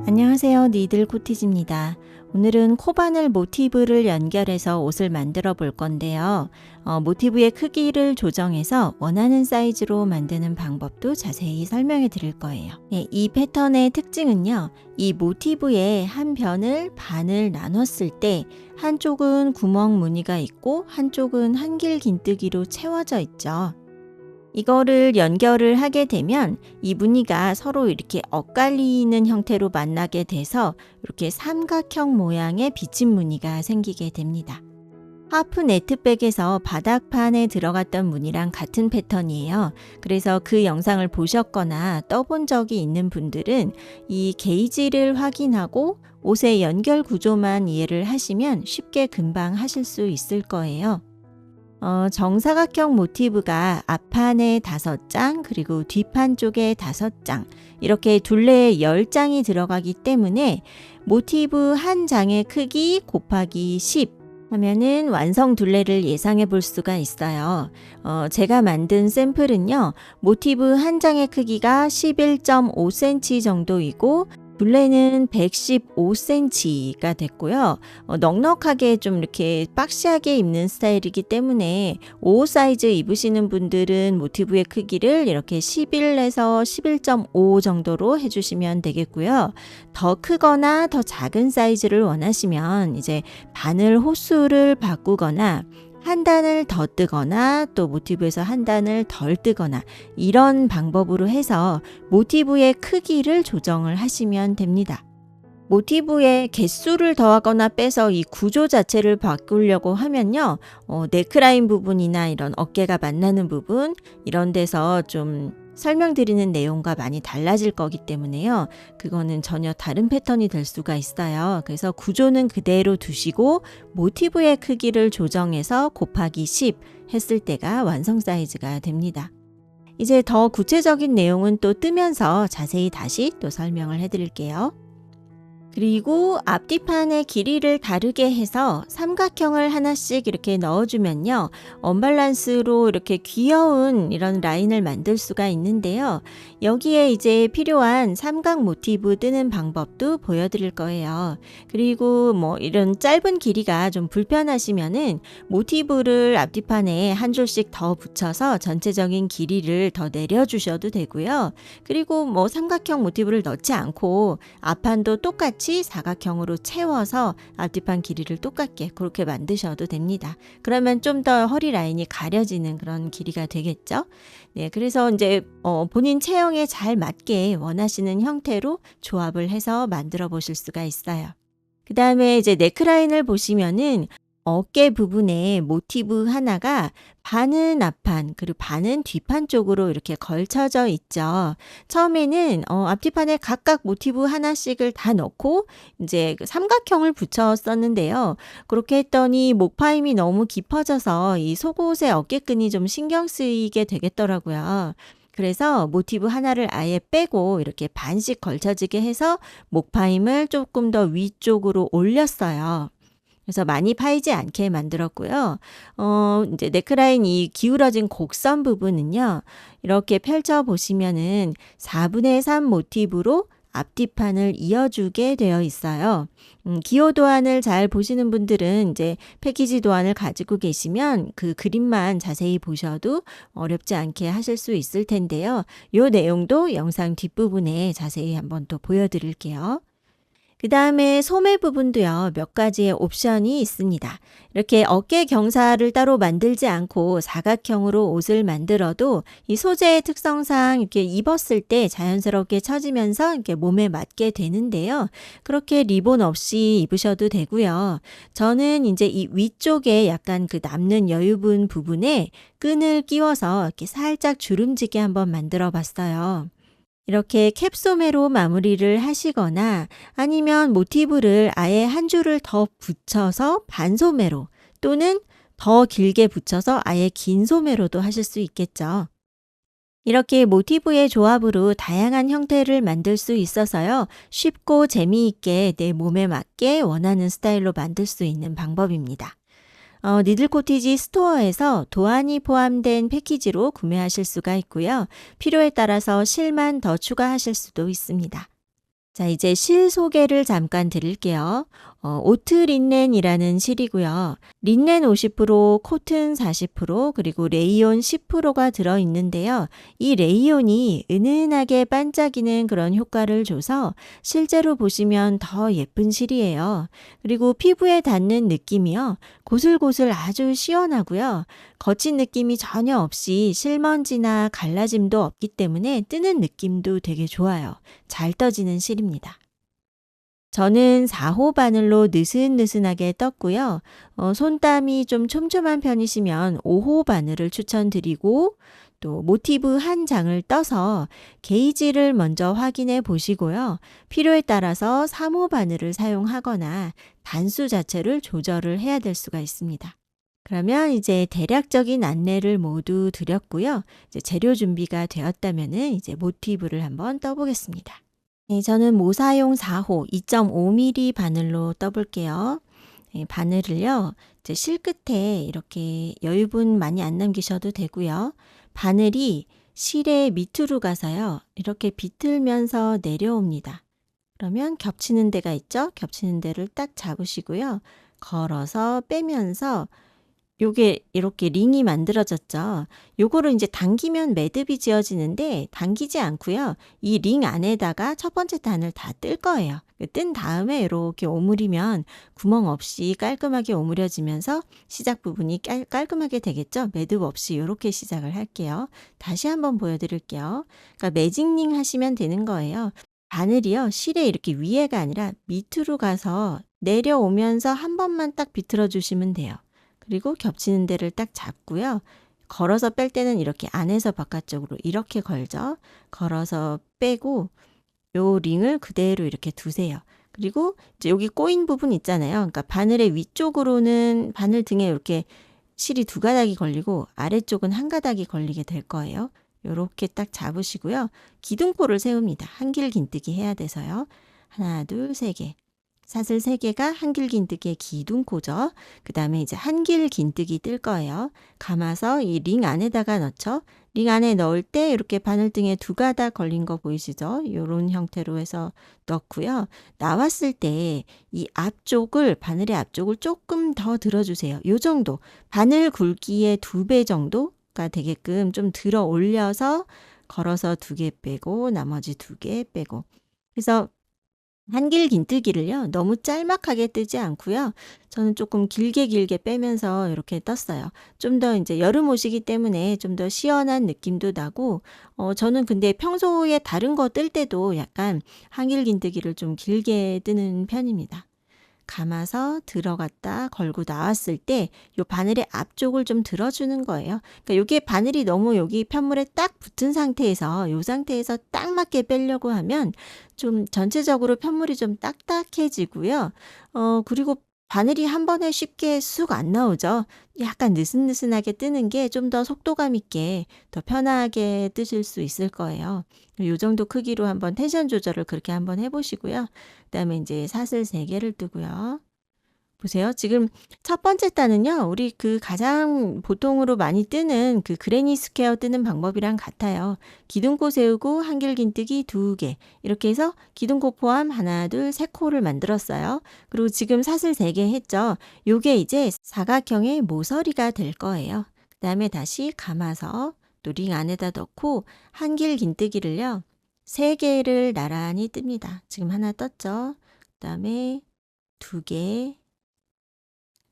안녕하세요. 니들 코티즈입니다. 오늘은 코바늘 모티브를 연결해서 옷을 만들어 볼 건데요. 모티브의 크기를 조정해서 원하는 사이즈로 만드는 방법도 자세히 설명해 드릴 거예요. 네, 이 패턴의 특징은요. 이 모티브의 한 변을 반을 나눴을 때 한쪽은 구멍 무늬가 있고 한쪽은 한길 긴뜨기로 채워져 있죠. 이거를 연결을 하게 되면 이 무늬가 서로 이렇게 엇갈리는 형태로 만나게 돼서 이렇게 삼각형 모양의 비침 무늬가 생기게 됩니다. 하프 네트백에서 바닥판에 들어갔던 무늬랑 같은 패턴이에요. 그래서 그 영상을 보셨거나 떠본 적이 있는 분들은 이 게이지를 확인하고 옷의 연결 구조만 이해를 하시면 쉽게 금방 하실 수 있을 거예요. 정사각형 모티브가 앞판에 5장 그리고 뒷판 쪽에 5장 이렇게 둘레에 10장이 들어가기 때문에 모티브 한 장의 크기 곱하기 10 하면은 완성 둘레를 예상해 볼 수가 있어요. 제가 만든 샘플은요. 모티브 한 장의 크기가 11.5cm 정도이고 둘레는 115cm가 됐고요. 넉넉하게 좀 이렇게 박시하게 입는 스타일이기 때문에 옷 사이즈 입으시는 분들은 모티브의 크기를 이렇게 11에서 11.5 정도로 해주시면 되겠고요. 더 크거나 더 작은 사이즈를 원하시면 이제 바늘 호수를 바꾸거나 한 단을 더 뜨거나 또 모티브에서 한 단을 덜 뜨거나 이런 방법으로 해서 모티브의 크기를 조정을 하시면 됩니다. 모티브의 개수를 더하거나 빼서 이 구조 자체를 바꾸려고 하면요. 넥라인 부분이나 이런 어깨가 만나는 부분 이런 데서 좀 설명드리는 내용과 많이 달라질 거기 때문에요. 그거는 전혀 다른 패턴이 될 수가 있어요. 그래서 구조는 그대로 두시고 모티브의 크기를 조정해서 곱하기 10 했을 때가 완성 사이즈가 됩니다. 이제 더 구체적인 내용은 또 뜨면서 자세히 다시 또 설명을 해드릴게요. 그리고 앞뒤판의 길이를 다르게 해서 삼각형을 하나씩 이렇게 넣어주면요. 언밸런스로 이렇게 귀여운 이런 라인을 만들 수가 있는데요. 여기에 이제 필요한 삼각 모티브 뜨는 방법도 보여드릴 거예요. 그리고 뭐 이런 짧은 길이가 좀 불편하시면은 모티브를 앞뒤판에 한 줄씩 더 붙여서 전체적인 길이를 더 내려주셔도 되고요. 그리고 뭐 삼각형 모티브를 넣지 않고 앞판도 똑같이 사각형으로 채워서 앞뒤판 길이를 똑같게 그렇게 만드셔도 됩니다. 그러면 좀 더 허리 라인이 가려지는 그런 길이가 되겠죠. 네, 그래서 이제 본인 체형에 잘 맞게 원하시는 형태로 조합을 해서 만들어 보실 수가 있어요. 그 다음에 이제 넥라인을 보시면은 어깨 부분에 모티브 하나가 반은 앞판 그리고 반은 뒷판 쪽으로 이렇게 걸쳐져 있죠. 처음에는 앞뒤판에 각각 모티브 하나씩을 다 넣고 이제 그 삼각형을 붙였었는데요. 그렇게 했더니 목파임이 너무 깊어져서 이 속옷의 어깨끈이 좀 신경 쓰이게 되겠더라고요. 그래서 모티브 하나를 아예 빼고 이렇게 반씩 걸쳐지게 해서 목파임을 조금 더 위쪽으로 올렸어요. 그래서 많이 파이지 않게 만들었고요. 이제 넥라인 이 기울어진 곡선 부분은요. 이렇게 펼쳐 보시면은 4분의 3 모티브로 앞뒤판을 이어주게 되어 있어요. 기호 도안을 잘 보시는 분들은 이제 패키지 도안을 가지고 계시면 그 그림만 자세히 보셔도 어렵지 않게 하실 수 있을 텐데요. 이 내용도 영상 뒷부분에 자세히 한번 또 보여드릴게요. 그 다음에 소매 부분도요, 몇 가지의 옵션이 있습니다. 이렇게 어깨 경사를 따로 만들지 않고 사각형으로 옷을 만들어도 이 소재의 특성상 이렇게 입었을 때 자연스럽게 처지면서 이렇게 몸에 맞게 되는데요. 그렇게 리본 없이 입으셔도 되고요. 저는 이제 이 위쪽에 약간 그 남는 여유분 부분에 끈을 끼워서 이렇게 살짝 주름지게 한번 만들어 봤어요. 이렇게 캡소매로 마무리를 하시거나 아니면 모티브를 아예 한 줄을 더 붙여서 반소매로 또는 더 길게 붙여서 아예 긴 소매로도 하실 수 있겠죠. 이렇게 모티브의 조합으로 다양한 형태를 만들 수 있어서요. 쉽고 재미있게 내 몸에 맞게 원하는 스타일로 만들 수 있는 방법입니다. 니들 코티지 스토어에서 도안이 포함된 패키지로 구매하실 수가 있고요. 필요에 따라서 실만 더 추가하실 수도 있습니다. 자, 이제 실 소개를 잠깐 드릴게요. 오트 린넨이라는 실이고요. 린넨 50%, 코튼 40%, 그리고 레이온 10%가 들어있는데요. 이 레이온이 은은하게 반짝이는 그런 효과를 줘서 실제로 보시면 더 예쁜 실이에요. 그리고 피부에 닿는 느낌이요. 고슬고슬 아주 시원하고요. 거친 느낌이 전혀 없이 실먼지나 갈라짐도 없기 때문에 뜨는 느낌도 되게 좋아요. 잘 떠지는 실입니다. 저는 4호 바늘로 느슨느슨하게 떴고요. 손땀이 좀 촘촘한 편이시면 5호 바늘을 추천드리고 또 모티브 한 장을 떠서 게이지를 먼저 확인해 보시고요. 필요에 따라서 3호 바늘을 사용하거나 단수 자체를 조절을 해야 될 수가 있습니다. 그러면 이제 대략적인 안내를 모두 드렸고요. 이제 재료 준비가 되었다면은 이제 모티브를 한번 떠보겠습니다. 네, 저는 모사용 4호 2.5mm 바늘로 떠볼게요. 네, 바늘을요, 이제 실 끝에 이렇게 여유분 많이 안 남기셔도 되고요. 바늘이 실의 밑으로 가서요, 이렇게 비틀면서 내려옵니다. 그러면 겹치는 데가 있죠? 겹치는 데를 딱 잡으시고요. 걸어서 빼면서 요게 이렇게 링이 만들어졌죠. 요거를 이제 당기면 매듭이 지어지는데 당기지 않고요. 이 링 안에다가 첫 번째 단을 다 뜰 거예요. 뜬 다음에 이렇게 오므리면 구멍 없이 깔끔하게 오므려지면서 시작 부분이 깔끔하게 되겠죠. 매듭 없이 이렇게 시작을 할게요. 다시 한번 보여드릴게요. 그러니까 매직링 하시면 되는 거예요. 바늘이요. 실에 이렇게 위에가 아니라 밑으로 가서 내려오면서 한 번만 딱 비틀어 주시면 돼요. 그리고 겹치는 데를 딱 잡고요. 걸어서 뺄 때는 이렇게 안에서 바깥쪽으로 이렇게 걸죠. 걸어서 빼고 요 링을 그대로 이렇게 두세요. 그리고 이제 여기 꼬인 부분 있잖아요. 그러니까 바늘의 위쪽으로는 바늘 등에 이렇게 실이 두 가닥이 걸리고 아래쪽은 한 가닥이 걸리게 될 거예요. 요렇게 딱 잡으시고요. 기둥코를 세웁니다. 한길 긴뜨기 해야 돼서요. 하나, 둘, 세 개. 사슬 3개가 한길 긴뜨기의 기둥코죠. 그 다음에 이제 한길 긴뜨기 뜰 거예요. 감아서 이 링 안에다가 넣죠. 링 안에 넣을 때 이렇게 바늘등에 두 가닥 걸린 거 보이시죠? 이런 형태로 해서 넣고요. 나왔을 때 이 앞쪽을, 바늘의 앞쪽을 조금 더 들어주세요. 요 정도. 바늘 굵기의 2배 정도가 되게끔 좀 들어 올려서 걸어서 2개 빼고 나머지 2개 빼고. 그래서 한길 긴뜨기를요, 너무 짤막하게 뜨지 않고요. 저는 조금 길게 빼면서 이렇게 떴어요. 좀 더 이제 여름 옷이기 때문에 좀 더 시원한 느낌도 나고, 저는 근데 평소에 다른 거 뜰 때도 약간 한길 긴뜨기를 좀 길게 뜨는 편입니다. 감아서 들어갔다 걸고 나왔을 때 요 바늘의 앞쪽을 좀 들어주는 거예요. 그러니까 요게 바늘이 너무 여기 편물에 딱 붙은 상태에서 요 상태에서 딱 맞게 빼려고 하면 좀 전체적으로 편물이 좀 딱딱해지고요. 그리고 바늘이 한 번에 쉽게 쑥 안 나오죠. 약간 느슨느슨하게 뜨는 게 좀 더 속도감 있게 더 편하게 뜨실 수 있을 거예요. 요 정도 크기로 한번 텐션 조절을 그렇게 한번 해보시고요. 그다음에 이제 사슬 3개를 뜨고요. 보세요. 지금 첫 번째 단은요. 우리 그 가장 보통으로 많이 뜨는 그 그레니 스퀘어 뜨는 방법이랑 같아요. 기둥코 세우고 한길 긴뜨기 2개. 이렇게 해서 기둥코 포함 하나, 둘, 세 코를 만들었어요. 그리고 지금 사슬 3개 했죠. 요게 이제 사각형의 모서리가 될 거예요. 그다음에 다시 감아서 또 링 안에다 넣고 한길 긴뜨기를요. 3개를 나란히 뜹니다. 지금 하나 떴죠. 그다음에 2개,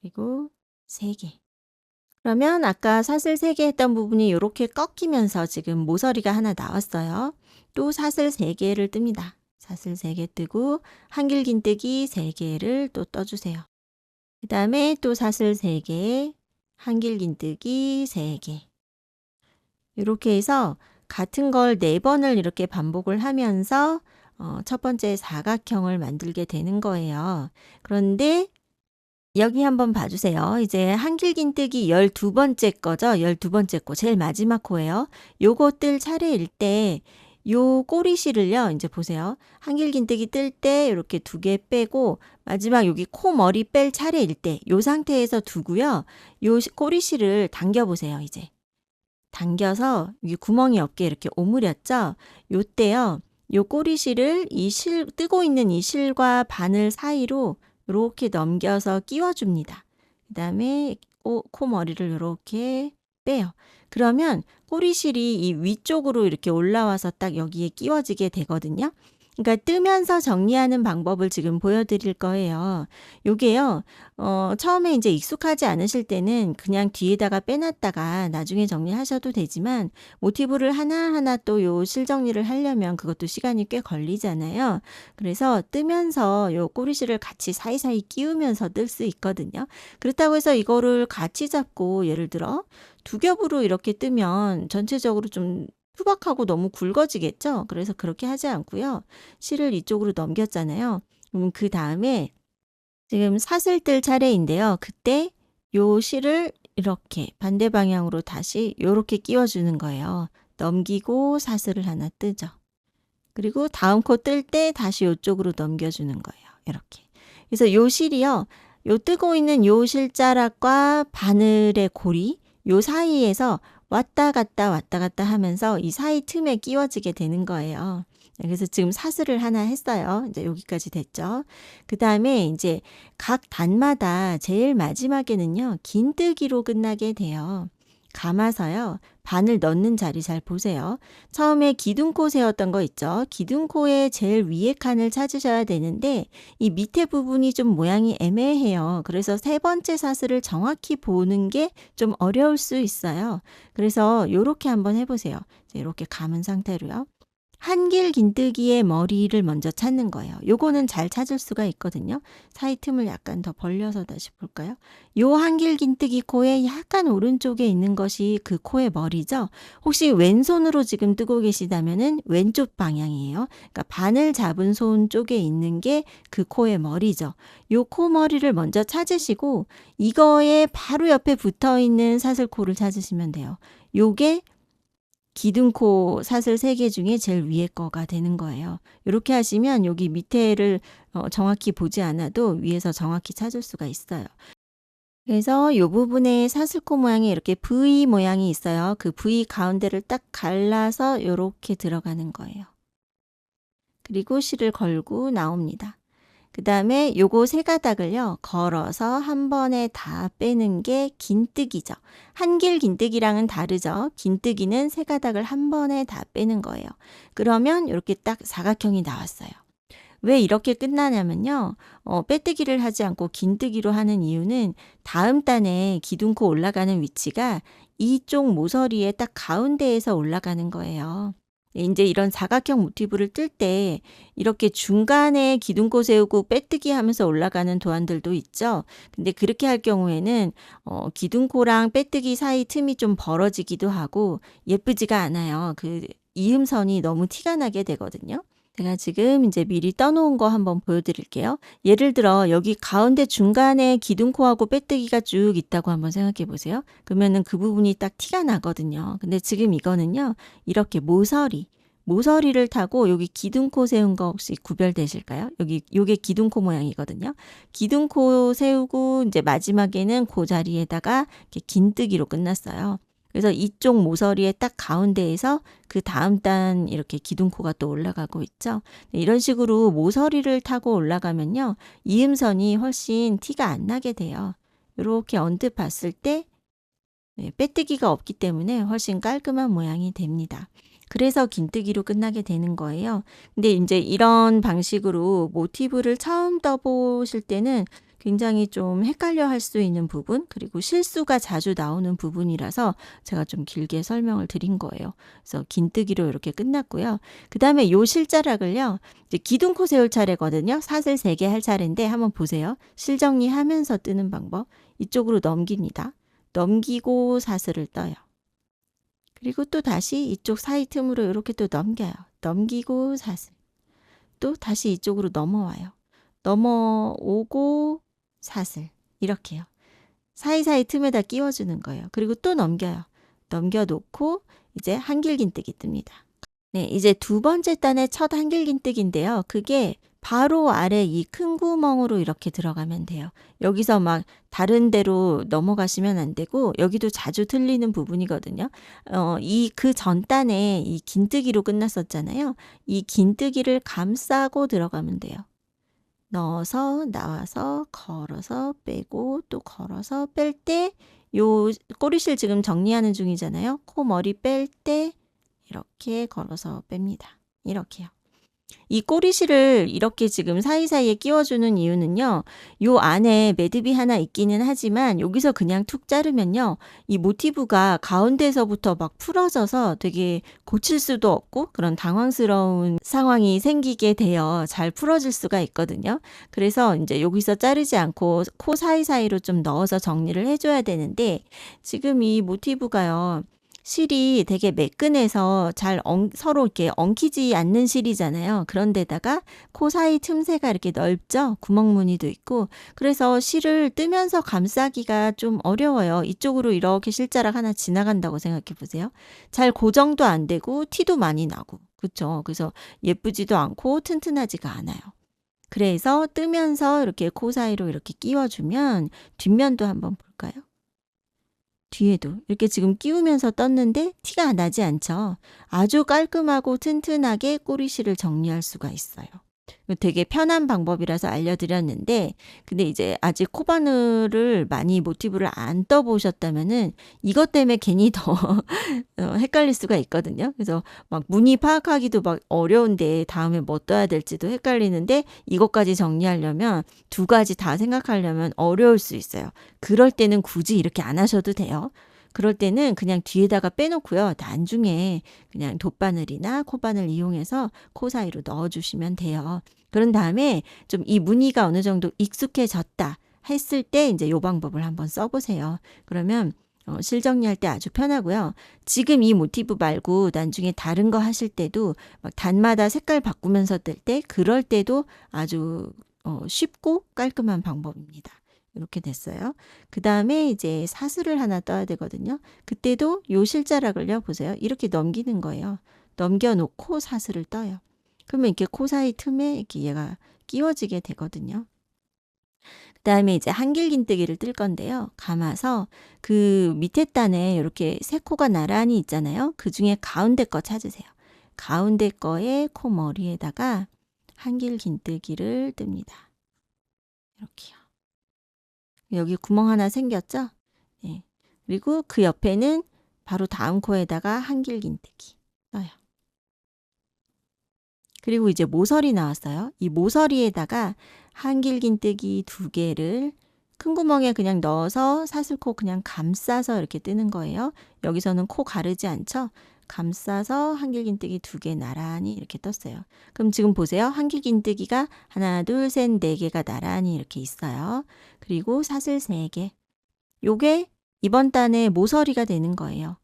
그리고 3개. 그러면 아까 사슬 3개 했던 부분이 이렇게 꺾이면서 지금 모서리가 하나 나왔어요. 또 사슬 3개를 뜹니다. 사슬 3개 뜨고 한길 긴뜨기 3개를 또 떠주세요. 그 다음에 또 사슬 3개, 한길 긴뜨기 3개. 이렇게 해서 같은 걸 4번을 이렇게 반복을 하면서 첫 번째 사각형을 만들게 되는 거예요. 그런데 여기 한번 봐주세요. 이제 한길 긴뜨기 12번째 거죠. 12번째 거 제일 마지막 코예요. 요거 뜰 차례일 때 요 꼬리실을요. 이제 보세요. 한길 긴뜨기 뜰 때 이렇게 2개 빼고 마지막 여기 코 머리 뺄 차례일 때 요 상태에서 두고요. 요 꼬리실을 당겨 보세요. 이제 당겨서 여기 구멍이 없게 이렇게 오므렸죠. 요때요. 요 꼬리실을 뜨고 있는 이 실과 바늘 사이로 이렇게 넘겨서 끼워줍니다. 그 다음에 코머리를 이렇게 빼요. 그러면 꼬리실이 이 위쪽으로 이렇게 올라와서 딱 여기에 끼워지게 되거든요. 그러니까 뜨면서 정리하는 방법을 지금 보여드릴 거예요. 요게요, 처음에 이제 익숙하지 않으실 때는 그냥 뒤에다가 빼놨다가 나중에 정리하셔도 되지만, 모티브를 하나하나 또 요 실 정리를 하려면 그것도 시간이 꽤 걸리잖아요. 그래서 뜨면서 요 꼬리실을 같이 사이사이 끼우면서 뜰 수 있거든요. 그렇다고 해서 이거를 같이 잡고 예를 들어 두 겹으로 이렇게 뜨면 전체적으로 좀 투박하고 너무 굵어지겠죠? 그래서 그렇게 하지 않고요. 실을 이쪽으로 넘겼잖아요. 그럼 그 다음에 지금 사슬 뜰 차례인데요. 그때 요 실을 이렇게 반대 방향으로 다시 요렇게 끼워주는 거예요. 넘기고 사슬을 하나 뜨죠. 그리고 다음 코 뜰 때 다시 요쪽으로 넘겨주는 거예요. 이렇게. 그래서 요 실이요. 요 뜨고 있는 요 실자락과 바늘의 고리, 요 사이에서 왔다 갔다 하면서 이 사이 틈에 끼워지게 되는 거예요. 그래서 지금 사슬을 하나 했어요. 이제 여기까지 됐죠. 그 다음에 이제 각 단마다 제일 마지막에는요, 긴뜨기로 끝나게 돼요. 감아서요, 바늘 넣는 자리 잘 보세요. 처음에 기둥코 세웠던 거 있죠? 기둥코의 제일 위에 칸을 찾으셔야 되는데 이 밑에 부분이 좀 모양이 애매해요. 그래서 세 번째 사슬을 정확히 보는 게 좀 어려울 수 있어요. 그래서 요렇게 한번 해보세요. 이렇게 감은 상태로요. 한길 긴뜨기의 머리를 먼저 찾는 거예요. 요거는 잘 찾을 수가 있거든요. 사이 틈을 약간 더 벌려서 다시 볼까요? 요 한길 긴뜨기 코의 약간 오른쪽에 있는 것이 그 코의 머리죠. 혹시 왼손으로 지금 뜨고 계시다면은 왼쪽 방향이에요. 그러니까 바늘 잡은 손 쪽에 있는 게 그 코의 머리죠. 요 코 머리를 먼저 찾으시고 이거에 바로 옆에 붙어 있는 사슬코를 찾으시면 돼요. 요게 기둥코 사슬 3개 중에 제일 위에 거가 되는 거예요. 이렇게 하시면 여기 밑에를 정확히 보지 않아도 위에서 정확히 찾을 수가 있어요. 그래서 이 부분에 사슬코 모양이 이렇게 V 모양이 있어요. 그 V 가운데를 딱 갈라서 이렇게 들어가는 거예요. 그리고 실을 걸고 나옵니다. 그 다음에 요거 세 가닥을요, 걸어서 한 번에 다 빼는 게 긴뜨기죠. 한길 긴뜨기랑은 다르죠. 긴뜨기는 세 가닥을 한 번에 다 빼는 거예요. 그러면 이렇게 딱 사각형이 나왔어요. 왜 이렇게 끝나냐면요. 빼뜨기를 하지 않고 긴뜨기로 하는 이유는 다음 단에 기둥코 올라가는 위치가 이쪽 모서리에 딱 가운데에서 올라가는 거예요. 이제 이런 사각형 모티브를 뜰 때 이렇게 중간에 기둥코 세우고 빼뜨기 하면서 올라가는 도안들도 있죠. 근데 그렇게 할 경우에는 기둥코랑 빼뜨기 사이 틈이 좀 벌어지기도 하고 예쁘지가 않아요. 그 이음선이 너무 티가 나게 되거든요. 제가 지금 이제 미리 떠놓은 거 한번 보여드릴게요. 예를 들어 여기 가운데 중간에 기둥코하고 빼뜨기가 쭉 있다고 한번 생각해 보세요. 그러면은 그 부분이 딱 티가 나거든요. 근데 지금 이거는요, 이렇게 모서리를 타고 여기 기둥코 세운 거 혹시 구별되실까요? 요게 기둥코 모양이거든요. 기둥코 세우고 이제 마지막에는 그 자리에다가 이렇게 긴뜨기로 끝났어요. 그래서 이쪽 모서리의 딱 가운데에서 그 다음 단 이렇게 기둥코가 또 올라가고 있죠. 이런 식으로 모서리를 타고 올라가면요, 이음선이 훨씬 티가 안 나게 돼요. 이렇게 언뜻 봤을 때 빼뜨기가 없기 때문에 훨씬 깔끔한 모양이 됩니다. 그래서 긴뜨기로 끝나게 되는 거예요. 근데 이제 이런 방식으로 모티브를 처음 떠보실 때는 굉장히 좀 헷갈려 할 수 있는 부분, 그리고 실수가 자주 나오는 부분이라서 제가 좀 길게 설명을 드린 거예요. 그래서 긴뜨기로 이렇게 끝났고요. 그 다음에 요 실자락을요, 이제 기둥코 세울 차례거든요. 사슬 3개 할 차례인데 한번 보세요. 실 정리하면서 뜨는 방법. 이쪽으로 넘깁니다. 넘기고 사슬을 떠요. 그리고 또 다시 이쪽 사이 틈으로 이렇게 또 넘겨요. 넘기고 사슬. 또 다시 이쪽으로 넘어와요. 넘어오고 사슬. 이렇게요. 사이사이 틈에다 끼워주는 거예요. 그리고 또 넘겨요. 넘겨놓고 이제 한길긴뜨기 뜹니다. 네, 이제 두 번째 단의 첫 한길긴뜨기인데요. 그게 바로 아래 이 큰 구멍으로 이렇게 들어가면 돼요. 여기서 막 다른 데로 넘어가시면 안 되고 여기도 자주 틀리는 부분이거든요. 이 그 전단에 이 긴뜨기로 끝났었잖아요. 이 긴뜨기를 감싸고 들어가면 돼요. 넣어서 나와서 걸어서 빼고 또 걸어서 뺄 때 요 꼬리실 지금 정리하는 중이잖아요. 코 머리 뺄 때 이렇게 걸어서 뺍니다. 이렇게요. 이 꼬리실을 이렇게 지금 사이사이에 끼워주는 이유는요. 요 안에 매듭이 하나 있기는 하지만 여기서 그냥 툭 자르면요. 이 모티브가 가운데서부터 막 풀어져서 되게 고칠 수도 없고 그런 당황스러운 상황이 생기게 되어 잘 풀어질 수가 있거든요. 그래서 이제 여기서 자르지 않고 코 사이사이로 좀 넣어서 정리를 해줘야 되는데 지금 이 모티브가요. 실이 되게 매끈해서 잘 서로 이렇게 엉키지 않는 실이잖아요. 그런데다가 코 사이 틈새가 이렇게 넓죠? 구멍 무늬도 있고. 그래서 실을 뜨면서 감싸기가 좀 어려워요. 이쪽으로 이렇게 실자락 하나 지나간다고 생각해 보세요. 잘 고정도 안 되고 티도 많이 나고. 그렇죠? 그래서 예쁘지도 않고 튼튼하지가 않아요. 그래서 뜨면서 이렇게 코 사이로 이렇게 끼워주면 뒷면도 한번 볼까요? 뒤에도 이렇게 지금 끼우면서 떴는데 티가 나지 않죠. 아주 깔끔하고 튼튼하게 꼬리실을 정리할 수가 있어요. 되게 편한 방법이라서 알려드렸는데 근데 이제 아직 코바늘을 많이 모티브를 안 떠보셨다면은 이것 때문에 괜히 더 헷갈릴 수가 있거든요. 그래서 막 무늬 파악하기도 막 어려운데 다음에 뭐 떠야 될지도 헷갈리는데 이것까지 정리하려면 두 가지 다 생각하려면 어려울 수 있어요. 그럴 때는 굳이 이렇게 안 하셔도 돼요. 그럴 때는 그냥 뒤에다가 빼놓고요. 나중에 그냥 돗바늘이나 코바늘 이용해서 코 사이로 넣어주시면 돼요. 그런 다음에 좀 이 무늬가 어느 정도 익숙해졌다 했을 때 이제 요 방법을 한번 써보세요. 그러면 실 정리할 때 아주 편하고요. 지금 이 모티브 말고 나중에 다른 거 하실 때도 막 단마다 색깔 바꾸면서 뜰 때 그럴 때도 아주 쉽고 깔끔한 방법입니다. 이렇게 됐어요. 그 다음에 이제 사슬을 하나 떠야 되거든요. 그때도 요 실자락을요, 보세요. 이렇게 넘기는 거예요. 넘겨놓고 사슬을 떠요. 그러면 이렇게 코 사이 틈에 이렇게 얘가 끼워지게 되거든요. 그 다음에 이제 한길긴뜨기를 뜰 건데요. 감아서 그 밑에 단에 이렇게 세 코가 나란히 있잖아요. 그 중에 가운데 거 찾으세요. 가운데 거에 코 머리에다가 한길긴뜨기를 뜹니다. 이렇게요. 여기 구멍 하나 생겼죠? 네. 그리고 그 옆에는 바로 다음 코에다가 한길긴뜨기 떠요. 그리고 이제 모서리 나왔어요. 이 모서리에다가 한길긴뜨기 2개를 큰 구멍에 그냥 넣어서 사슬코 그냥 감싸서 이렇게 뜨는 거예요. 여기서는 코 가르지 않죠? 감싸서 한길긴뜨기 2개 나란히 이렇게 떴어요. 그럼 지금 보세요. 한길긴뜨기가 하나, 둘, 셋, 4개가 나란히 이렇게 있어요. 그리고 사슬 3개. 요게 이번 단의 모서리가 되는 거예요.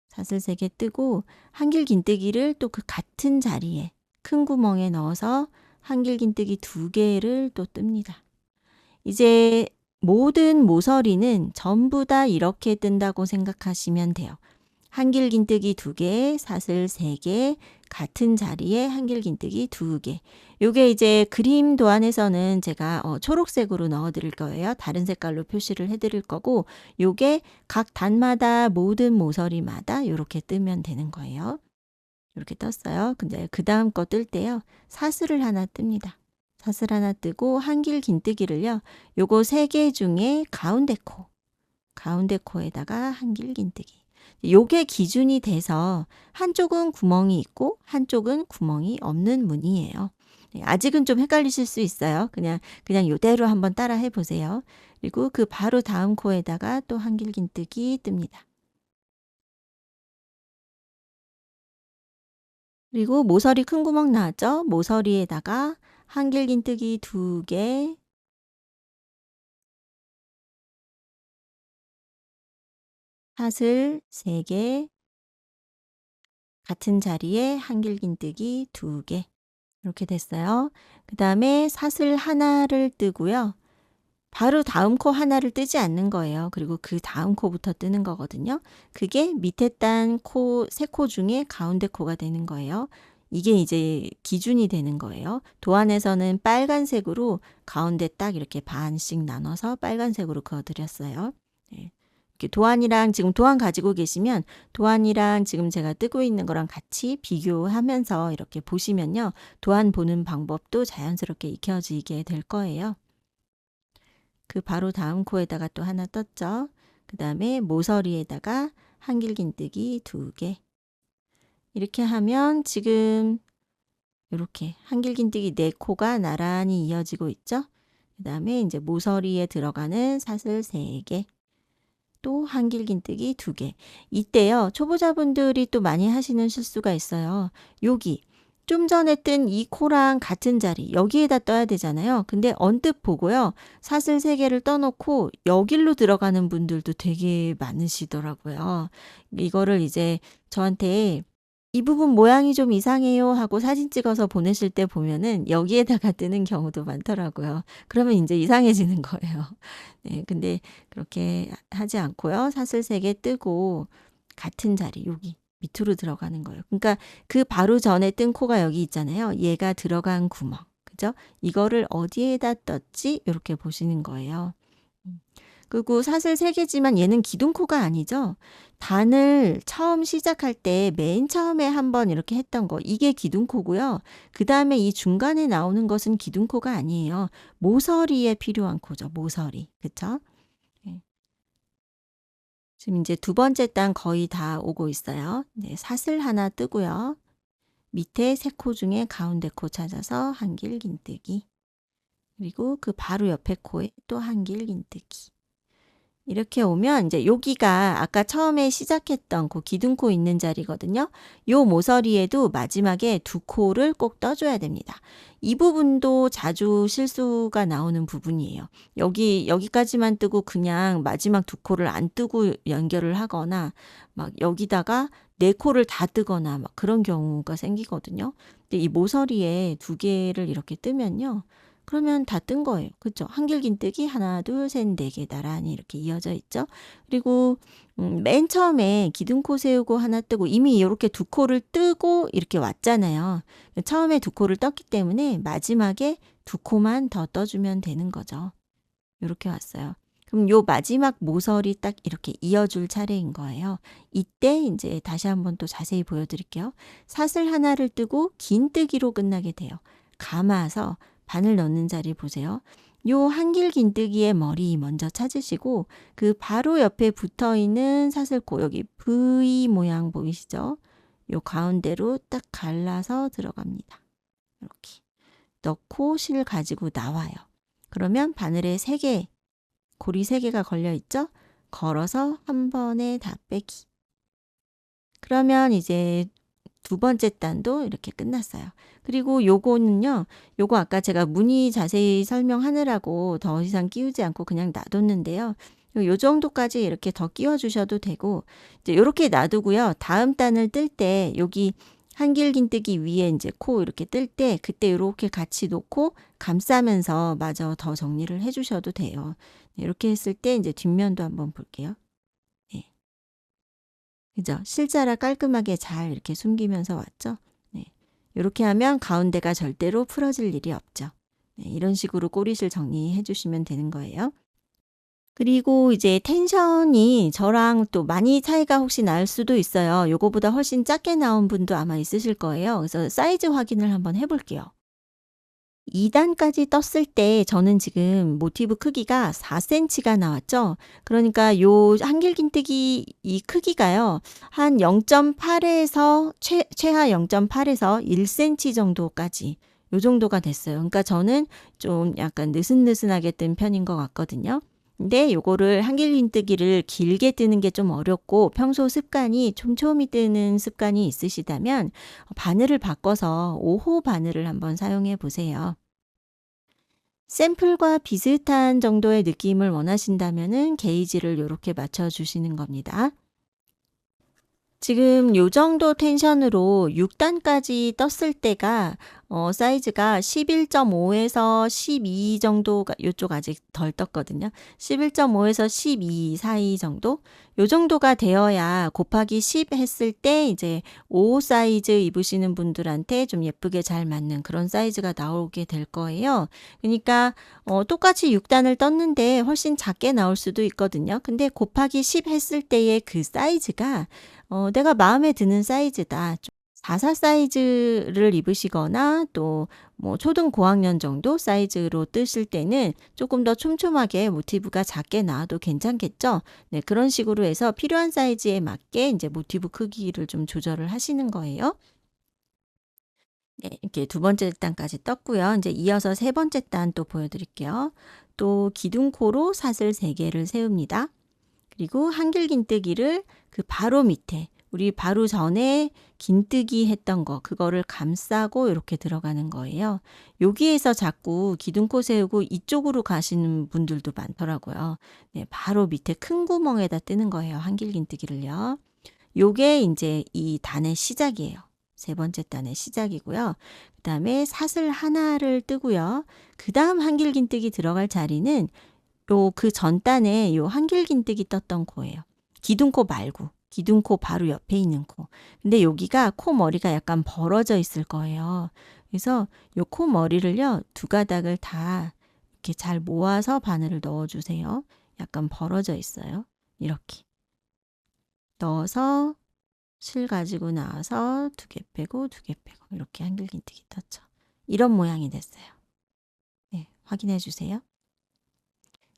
사슬 3개 뜨고 한길긴뜨기를 또 그 같은 자리에 큰 구멍에 넣어서 한길긴뜨기 2개를 또 뜹니다. 이제 모든 모서리는 전부 다 이렇게 뜬다고 생각하시면 돼요. 한길긴뜨기 2개, 사슬 3개, 같은 자리에 한길긴뜨기 2개. 요게 이제 그림 도안에서는 제가 초록색으로 넣어 드릴 거예요. 다른 색깔로 표시를 해 드릴 거고 요게 각 단마다 모든 모서리마다 요렇게 뜨면 되는 거예요. 이렇게 떴어요. 근데 그 다음 거 뜰 때요. 사슬을 하나 뜹니다. 사슬 하나 뜨고 한길긴뜨기를요. 요거 3개 중에 가운데 코에다가 한길긴뜨기. 요게 기준이 돼서 한쪽은 구멍이 있고 한쪽은 구멍이 없는 무늬예요. 아직은 좀 헷갈리실 수 있어요. 그냥 요대로 한번 따라 해보세요. 그리고 그 바로 다음 코에다가 또 한길긴뜨기 뜹니다. 그리고 모서리 큰 구멍 나왔죠? 모서리에다가 한길긴뜨기 2개, 사슬 3개, 같은 자리에 한길긴뜨기 2개. 이렇게 됐어요. 그 다음에 사슬 하나를 뜨고요. 바로 다음 코 하나를 뜨지 않는 거예요. 그리고 그 다음 코부터 뜨는 거거든요. 그게 밑에 단 코, 3코 중에 가운데 코가 되는 거예요. 이게 이제 기준이 되는 거예요. 도안에서는 빨간색으로 가운데 딱 이렇게 반씩 나눠서 빨간색으로 그어드렸어요. 네. 이렇게 도안이랑 지금 도안 가지고 계시면 도안이랑 지금 제가 뜨고 있는 거랑 같이 비교하면서 이렇게 보시면요. 도안 보는 방법도 자연스럽게 익혀지게 될 거예요. 그 바로 다음 코에다가 또 하나 떴죠. 그 다음에 모서리에다가 한길긴뜨기 2개. 이렇게 하면 지금 이렇게 한길긴뜨기 4코가 나란히 이어지고 있죠. 그 다음에 이제 모서리에 들어가는 사슬 3개. 또 한길긴뜨기 2개. 이때요. 초보자분들이 또 많이 하시는 실수가 있어요. 여기 좀 전에 뜬 이 코랑 같은 자리 여기에다 떠야 되잖아요. 근데 언뜻 보고요. 사슬 3개를 떠놓고 여길로 들어가는 분들도 되게 많으시더라고요. 이거를 이제 저한테 이 부분 모양이 좀 이상해요 하고 사진 찍어서 보내실 때 보면은 여기에다가 뜨는 경우도 많더라고요. 그러면 이제 이상해지는 거예요. 네, 근데 그렇게 하지 않고요. 사슬 3개 뜨고 같은 자리 여기 밑으로 들어가는 거예요. 그러니까 그 바로 전에 뜬 코가 여기 있잖아요. 얘가 들어간 구멍. 그죠? 이거를 어디에다 떴지? 이렇게 보시는 거예요. 그리고 사슬 3개지만 얘는 기둥코가 아니죠. 단을 처음 시작할 때 맨 처음에 한번 이렇게 했던 거 이게 기둥코고요. 그 다음에 이 중간에 나오는 것은 기둥코가 아니에요. 모서리에 필요한 코죠. 모서리. 그쵸? 네. 지금 이제 두 번째 단 거의 다 오고 있어요. 네, 사슬 하나 뜨고요. 밑에 3코 중에 가운데 코 찾아서 한길긴뜨기. 그리고 그 바로 옆에 코에 또 한길긴뜨기. 이렇게 오면 이제 여기가 아까 처음에 시작했던 그 기둥코 있는 자리거든요. 요 모서리에도 마지막에 2코를 꼭 떠줘야 됩니다. 이 부분도 자주 실수가 나오는 부분이에요. 여기까지만 뜨고 그냥 마지막 2코를 안 뜨고 연결을 하거나 막 여기다가 4코를 다 뜨거나 막 그런 경우가 생기거든요. 근데 이 모서리에 2개를 이렇게 뜨면요. 그러면 다 뜬 거예요. 그쵸? 한길긴뜨기 하나, 둘, 셋, 4개 나란히 이렇게 이어져 있죠. 그리고 맨 처음에 기둥코 세우고 하나 뜨고 이미 이렇게 2코를 뜨고 이렇게 왔잖아요. 처음에 2코를 떴기 때문에 마지막에 2코만 더 떠주면 되는 거죠. 이렇게 왔어요. 그럼 요 마지막 모서리 딱 이렇게 이어줄 차례인 거예요. 이때 이제 다시 한번 또 자세히 보여드릴게요. 사슬 하나를 뜨고 긴뜨기로 끝나게 돼요. 감아서 바늘 넣는 자리 보세요. 요 한길긴뜨기의 머리 먼저 찾으시고 그 바로 옆에 붙어있는 사슬코 여기 V 모양 보이시죠? 요 가운데로 딱 갈라서 들어갑니다. 이렇게 넣고 실 가지고 나와요. 그러면 바늘에 3개, 고리 3개가 걸려있죠? 걸어서 한 번에 다 빼기. 그러면 이제 두 번째 단도 이렇게 끝났어요. 그리고 요거는요. 요거 아까 제가 무늬 자세히 설명하느라고 더 이상 끼우지 않고 그냥 놔뒀는데요. 요 정도까지 이렇게 더 끼워 주셔도 되고 이제 요렇게 놔두고요. 다음 단을 뜰 때 여기 한길긴뜨기 위에 이제 코 이렇게 뜰 때 그때 이렇게 같이 놓고 감싸면서 마저 더 정리를 해 주셔도 돼요. 이렇게 했을 때 이제 뒷면도 한번 볼게요. 네. 그죠? 실자라 깔끔하게 잘 이렇게 숨기면서 왔죠? 네. 이렇게 하면 가운데가 절대로 풀어질 일이 없죠. 네, 이런 식으로 꼬리실 정리해 주시면 되는 거예요. 그리고 이제 텐션이 저랑 또 많이 차이가 혹시 날 수도 있어요. 요거보다 훨씬 작게 나온 분도 아마 있으실 거예요. 그래서 사이즈 확인을 한번 해볼게요. 2단까지 떴을 때 저는 지금 모티브 크기가 4cm가 나왔죠. 그러니까 요 한길긴뜨기 이 크기가요. 한 0.8에서 최하 0.8에서 1cm 정도까지 요 정도가 됐어요. 그러니까 저는 좀 약간 느슨느슨하게 뜬 편인 것 같거든요. 근데 요거를 한길긴뜨기를 길게 뜨는 게 좀 어렵고 평소 습관이 촘촘히 뜨는 습관이 있으시다면 바늘을 바꿔서 5호 바늘을 한번 사용해 보세요. 샘플과 비슷한 정도의 느낌을 원하신다면은 게이지를 이렇게 맞춰 주시는 겁니다. 지금 요 정도 텐션으로 6단까지 떴을 때가 사이즈가 11.5에서 12 정도가, 요쪽 아직 덜 떴거든요. 11.5에서 12 사이 정도? 요 정도가 되어야 곱하기 10 했을 때 이제 5 사이즈 입으시는 분들한테 좀 예쁘게 잘 맞는 그런 사이즈가 나오게 될 거예요. 그러니까 똑같이 6단을 떴는데 훨씬 작게 나올 수도 있거든요. 근데 곱하기 10 했을 때의 그 사이즈가 내가 마음에 드는 사이즈다. 좀 44 사이즈를 입으시거나 또 뭐 초등 고학년 정도 사이즈로 뜨실 때는 조금 더 촘촘하게 모티브가 작게 나와도 괜찮겠죠? 네, 그런 식으로 해서 필요한 사이즈에 맞게 이제 모티브 크기를 좀 조절을 하시는 거예요. 네, 이렇게 두 번째 단까지 떴고요. 이제 이어서 세 번째 단 또 보여드릴게요. 또 기둥코로 사슬 3개를 세웁니다. 그리고 한길긴뜨기를 그 바로 밑에, 우리 바로 전에 긴뜨기 했던 거, 그거를 감싸고 이렇게 들어가는 거예요. 여기에서 자꾸 기둥코 세우고 이쪽으로 가시는 분들도 많더라고요. 네, 바로 밑에 큰 구멍에다 뜨는 거예요. 한길긴뜨기를요. 요게 이제 이 단의 시작이에요. 세 번째 단의 시작이고요. 그 다음에 사슬 하나를 뜨고요. 그 다음 한길긴뜨기 들어갈 자리는 요 그 전단에 요 한길긴뜨기 떴던 코예요. 기둥코 말고 기둥코 바로 옆에 있는 코. 근데 여기가 코 머리가 약간 벌어져 있을 거예요. 그래서 요 코 머리를요, 두 가닥을 다 이렇게 잘 모아서 바늘을 넣어주세요. 약간 벌어져 있어요. 이렇게 넣어서 실 가지고 나와서 2개 빼고 2개 빼고 이렇게 한길긴뜨기 떴죠. 이런 모양이 됐어요. 네, 확인해 주세요.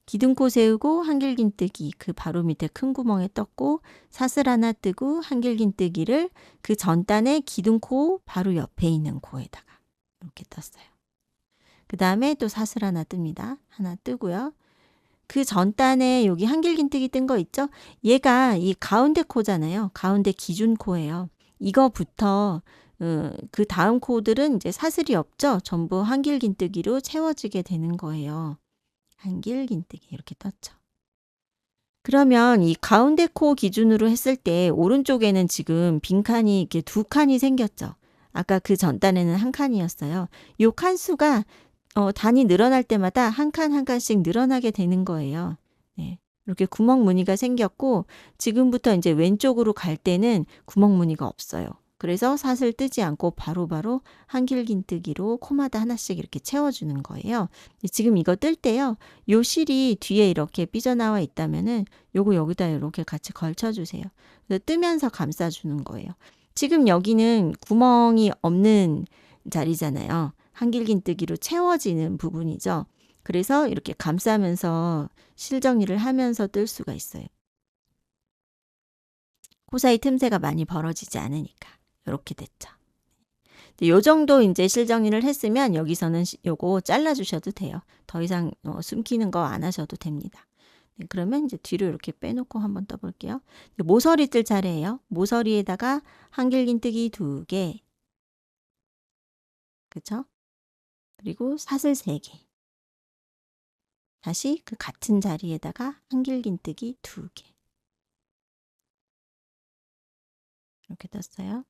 기둥코 세우고 한길긴뜨기 그 바로 밑에 큰 구멍에 떴고, 사슬 하나 뜨고 한길긴뜨기를 그 전단에 기둥코 바로 옆에 있는 코에다가 이렇게 떴어요. 그 다음에 또 사슬 하나 뜹니다. 하나 뜨고요. 그 전단에 여기 한길긴뜨기 뜬 거 있죠? 얘가 이 가운데 코잖아요. 가운데 기준코예요. 이거부터 그 다음 코들은 이제 사슬이 없죠? 전부 한길긴뜨기로 채워지게 되는 거예요. 한길긴뜨기 이렇게 떴죠. 그러면 이 가운데 코 기준으로 했을 때 오른쪽에는 지금 빈칸이 이렇게 2칸이 생겼죠. 아까 그 전단에는 1칸이었어요. 요 칸수가 단이 늘어날 때마다 한 칸 한 칸씩 늘어나게 되는 거예요. 네. 이렇게 구멍 무늬가 생겼고, 지금부터 이제 왼쪽으로 갈 때는 구멍 무늬가 없어요. 그래서 사슬 뜨지 않고 바로바로 한길긴뜨기로 코마다 하나씩 이렇게 채워주는 거예요. 지금 이거 뜰 때요, 요 실이 뒤에 이렇게 삐져나와 있다면은 요거 여기다 이렇게 같이 걸쳐주세요. 그래서 뜨면서 감싸주는 거예요. 지금 여기는 구멍이 없는 자리잖아요. 한길긴뜨기로 채워지는 부분이죠. 그래서 이렇게 감싸면서 실 정리를 하면서 뜰 수가 있어요. 코 사이 틈새가 많이 벌어지지 않으니까. 이렇게 됐죠. 요 정도 이제 실 정리를 했으면 여기서는 요거 잘라주셔도 돼요. 더 이상 숨기는 거 안 하셔도 됩니다. 네, 그러면 이제 뒤로 이렇게 빼놓고 한번 떠볼게요. 모서리 뜰 차례예요. 모서리에다가 한길긴뜨기 2개, 그쵸? 그리고 사슬 3개. 다시 그 같은 자리에다가 한길긴뜨기 2개. 이렇게 떴어요.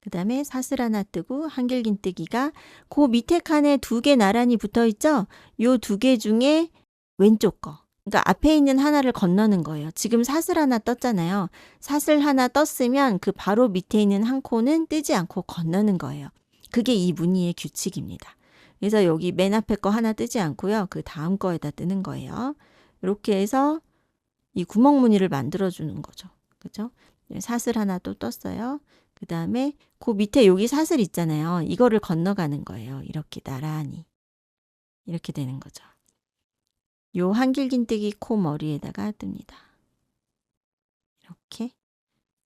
그 다음에 사슬 하나 뜨고 한길긴뜨기가 그 밑에 칸에 2개 나란히 붙어 있죠? 요 2개 중에 왼쪽 거. 그러니까 앞에 있는 하나를 건너는 거예요. 지금 사슬 하나 떴잖아요. 사슬 하나 떴으면 그 바로 밑에 있는 한 코는 뜨지 않고 건너는 거예요. 그게 이 무늬의 규칙입니다. 그래서 여기 맨 앞에 거 하나 뜨지 않고요. 그 다음 거에다 뜨는 거예요. 이렇게 해서 이 구멍 무늬를 만들어 주는 거죠. 그죠? 사슬 하나 또 떴어요. 그 다음에 그 밑에 여기 사슬 있잖아요. 이거를 건너가는 거예요. 이렇게 나란히. 이렇게 되는 거죠. 요 한길긴뜨기 코 머리에다가 뜹니다. 이렇게.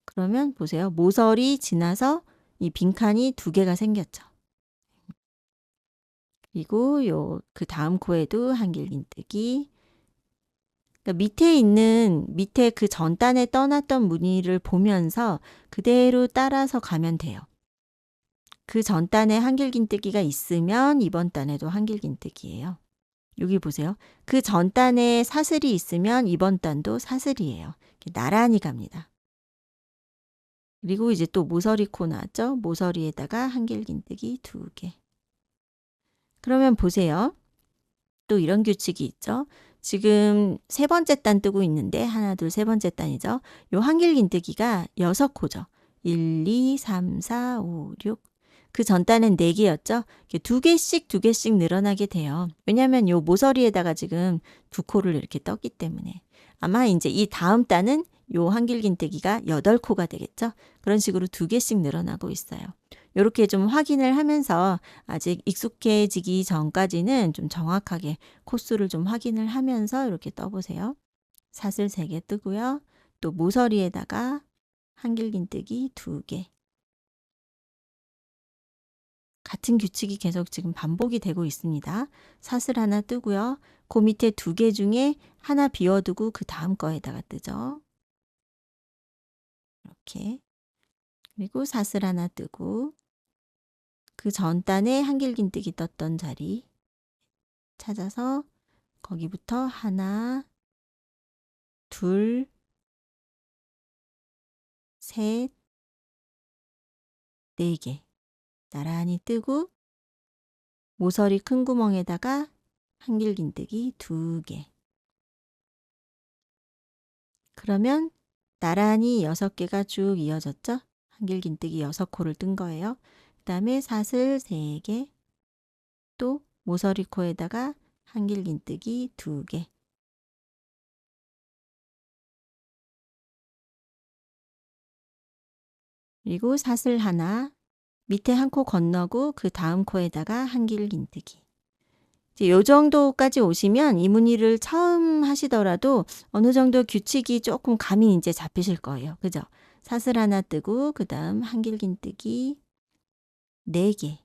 그러면 보세요. 모서리 지나서 이 빈칸이 2개가 생겼죠. 그리고 요 그 다음 코에도 한길긴뜨기. 그러니까 밑에 그 전단에 떠났던 무늬를 보면서 그대로 따라서 가면 돼요. 그 전단에 한길긴뜨기가 있으면 이번 단에도 한길긴뜨기예요. 여기 보세요. 그 전단에 사슬이 있으면 이번 단도 사슬이에요. 나란히 갑니다. 그리고 이제 또 모서리 코 나왔죠? 모서리에다가 한길긴뜨기 2개. 그러면 보세요. 또 이런 규칙이 있죠. 지금 세 번째 단 뜨고 있는데 하나, 둘, 세 번째 단이죠. 요 한길긴뜨기가 6코죠. 1, 2, 3, 4, 5, 6. 그 전 단은 4개였죠. 2개씩 늘어나게 돼요. 왜냐하면 요 모서리에다가 지금 2코를 이렇게 떴기 때문에. 아마 이제 이 다음 단은 요 한길긴뜨기가 8코가 되겠죠. 그런 식으로 2개씩 늘어나고 있어요. 이렇게 좀 확인을 하면서 아직 익숙해지기 전까지는 좀 정확하게 코수를 좀 확인을 하면서 이렇게 떠보세요. 사슬 3개 뜨고요. 또 모서리에다가 한길긴뜨기 2개. 같은 규칙이 계속 지금 반복이 되고 있습니다. 사슬 하나 뜨고요. 그 밑에 2개 중에 하나 비워두고 그 다음 거에다가 뜨죠. 이렇게. 그리고 사슬 하나 뜨고 그 전 단에 한길긴뜨기 떴던 자리 찾아서 거기부터 하나, 둘, 셋, 4개 나란히 뜨고 모서리 큰 구멍에다가 한길긴뜨기 2개. 그러면 나란히 6개가 쭉 이어졌죠? 한길긴뜨기 6코를 뜬 거예요. 그 다음에 사슬 3개, 또 모서리 코에다가 한길긴뜨기 2개. 그리고 사슬 하나, 밑에 한 코 건너고 그 다음 코에다가 한길긴뜨기. 이제 요 정도까지 오시면 이 무늬를 처음 하시더라도 어느 정도 규칙이 조금 감이 이제 잡히실 거예요. 그죠? 사슬 하나 뜨고 그 다음 한길긴뜨기 4개.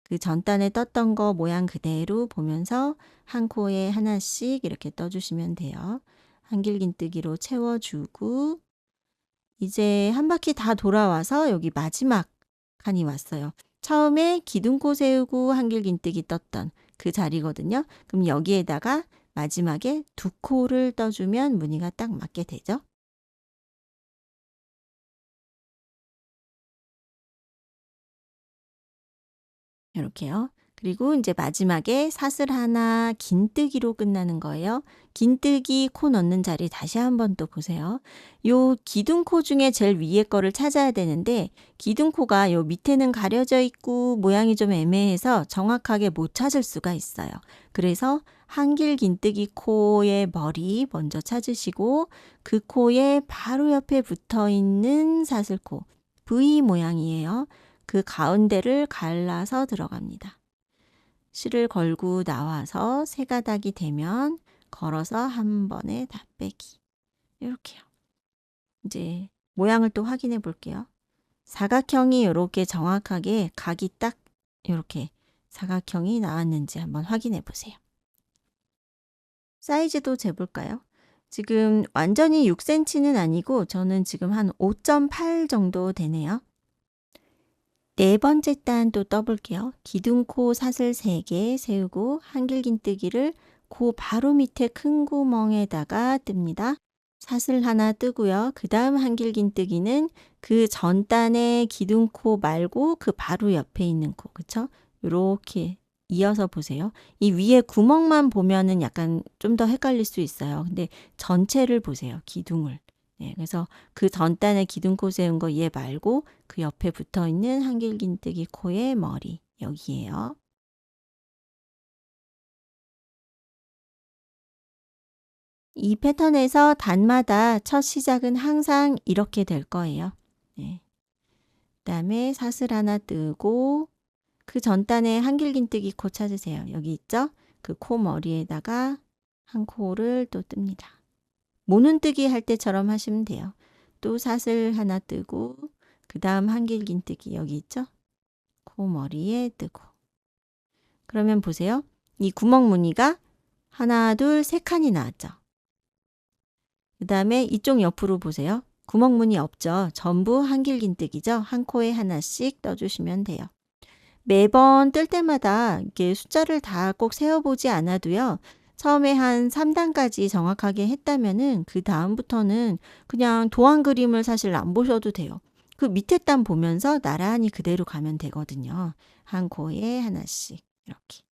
그 전단에 떴던 거 모양 그대로 보면서 한 코에 하나씩 이렇게 떠주시면 돼요. 한길긴뜨기로 채워주고 이제 한 바퀴 다 돌아와서 여기 마지막 칸이 왔어요. 처음에 기둥코 세우고 한길긴뜨기 떴던 그 자리거든요. 그럼 여기에다가 마지막에 2코를 떠주면 무늬가 딱 맞게 되죠. 이렇게요. 그리고 이제 마지막에 사슬 하나 긴뜨기로 끝나는 거예요. 긴뜨기 코 넣는 자리 다시 한번 또 보세요. 요 기둥코 중에 제일 위에 거를 찾아야 되는데 기둥코가 요 밑에는 가려져 있고 모양이 좀 애매해서 정확하게 못 찾을 수가 있어요. 그래서 한길 긴뜨기 코의 머리 먼저 찾으시고 그 코에 바로 옆에 붙어 있는 사슬코 V 모양이에요. 그 가운데를 갈라서 들어갑니다. 실을 걸고 나와서 세 가닥이 되면 걸어서 한 번에 다 빼기. 이렇게요. 이제 모양을 또 확인해 볼게요. 사각형이 이렇게 정확하게 각이 딱 이렇게 사각형이 나왔는지 한번 확인해 보세요. 사이즈도 재볼까요? 지금 완전히 6cm는 아니고 저는 지금 한 5.8 정도 되네요. 네 번째 단 또 떠볼게요. 기둥코 사슬 3개 세우고 한길긴뜨기를 그 바로 밑에 큰 구멍에다가 뜹니다. 사슬 하나 뜨고요. 그 다음 한길긴뜨기는 그 전 단의 기둥코 말고 그 바로 옆에 있는 코, 그쵸? 이렇게 이어서 보세요. 이 위에 구멍만 보면은 약간 좀 더 헷갈릴 수 있어요. 근데 전체를 보세요. 기둥을. 네, 그래서 그 전단에 기둥코 세운 거 얘 말고 그 옆에 붙어 있는 한길긴뜨기 코의 머리 여기에요. 이 패턴에서 단마다 첫 시작은 항상 이렇게 될 거예요. 네. 그다음에 사슬 하나 뜨고 그 전단에 한길긴뜨기 코 찾으세요. 여기 있죠? 그 코 머리에다가 한 코를 또 뜹니다. 모눈뜨기 할 때처럼 하시면 돼요. 또 사슬 하나 뜨고 그 다음 한길긴뜨기 여기 있죠? 코 머리에 뜨고. 그러면 보세요. 이 구멍 무늬가 하나, 둘, 세 칸이 나왔죠. 그 다음에 이쪽 옆으로 보세요. 구멍 무늬 없죠. 전부 한길긴뜨기죠. 한 코에 하나씩 떠주시면 돼요. 매번 뜰 때마다 이게 숫자를 다 꼭 세어보지 않아도요. 처음에 한 3단까지 정확하게 했다면은 그 다음부터는 그냥 도안 그림을 사실 안 보셔도 돼요. 그 밑에 단 보면서 나란히 그대로 가면 되거든요. 한 코에 하나씩 이렇게.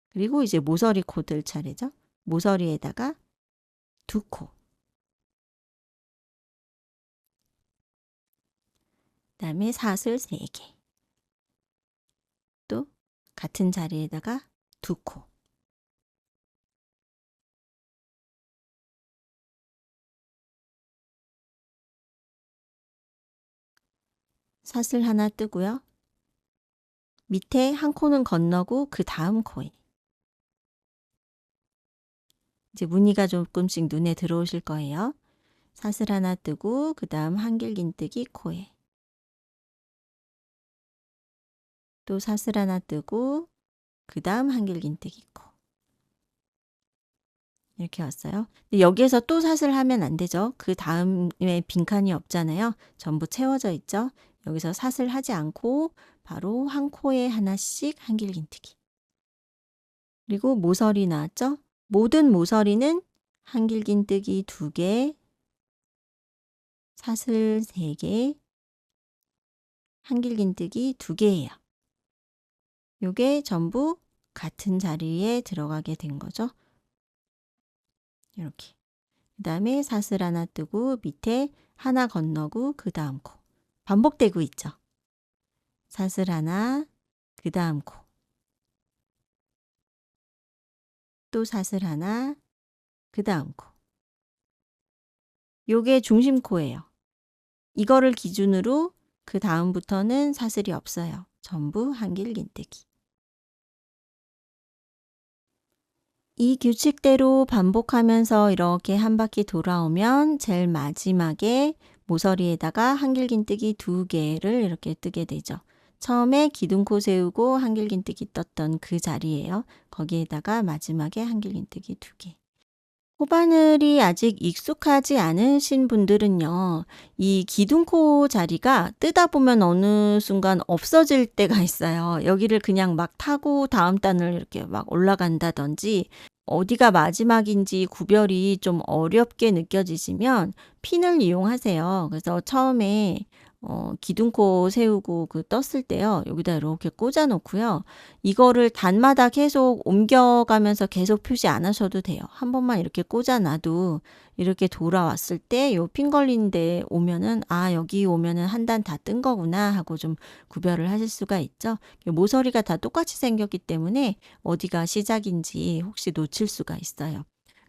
그리고 이제 모서리 코들 차례죠. 모서리에다가 2코. 그다음에 사슬 3개. 또 같은 자리에다가 2코. 사슬 하나 뜨고요. 밑에 한 코는 건너고 그 다음 코에 이제 무늬가 조금씩 눈에 들어오실 거예요. 사슬 하나 뜨고 그 다음 한길긴뜨기 코에 또 사슬 하나 뜨고 그 다음 한길긴뜨기 코. 이렇게 왔어요. 근데 여기에서 또 사슬 하면 안 되죠. 그 다음에 빈칸이 없잖아요. 전부 채워져 있죠. 여기서 사슬 하지 않고 바로 한 코에 하나씩 한길긴뜨기. 그리고 모서리 나왔죠. 모든 모서리는 한길긴뜨기 2개, 사슬 3개, 한길긴뜨기 2개예요. 요게 전부 같은 자리에 들어가게 된 거죠. 이렇게. 그 다음에 사슬 하나 뜨고 밑에 하나 건너고 그 다음 코. 반복되고 있죠. 사슬 하나, 그 다음 코. 또 사슬 하나, 그 다음 코. 요게 중심 코예요. 이거를 기준으로 그 다음부터는 사슬이 없어요. 전부 한길긴뜨기. 이 규칙대로 반복하면서 이렇게 한 바퀴 돌아오면 제일 마지막에 모서리에다가 한길긴뜨기 2개를 이렇게 뜨게 되죠. 처음에 기둥코 세우고 한길긴뜨기 떴던 그 자리예요. 거기에다가 마지막에 한길긴뜨기 2개. 코바늘이 아직 익숙하지 않으신 분들은요. 이 기둥코 자리가 뜨다 보면 어느 순간 없어질 때가 있어요. 여기를 그냥 막 타고 다음 단을 이렇게 막 올라간다든지 어디가 마지막인지 구별이 좀 어렵게 느껴지시면 핀을 이용하세요. 그래서 처음에 기둥코 세우고 그 떴을 때요. 여기다 이렇게 꽂아 놓고요. 이거를 단마다 계속 옮겨가면서 계속 표시 안 하셔도 돼요. 한 번만 이렇게 꽂아 놔도 이렇게 돌아왔을 때 요 핀 걸린 데 오면은 아, 여기 오면은 한 단 다 뜬 거구나 하고 좀 구별을 하실 수가 있죠. 모서리가 다 똑같이 생겼기 때문에 어디가 시작인지 혹시 놓칠 수가 있어요.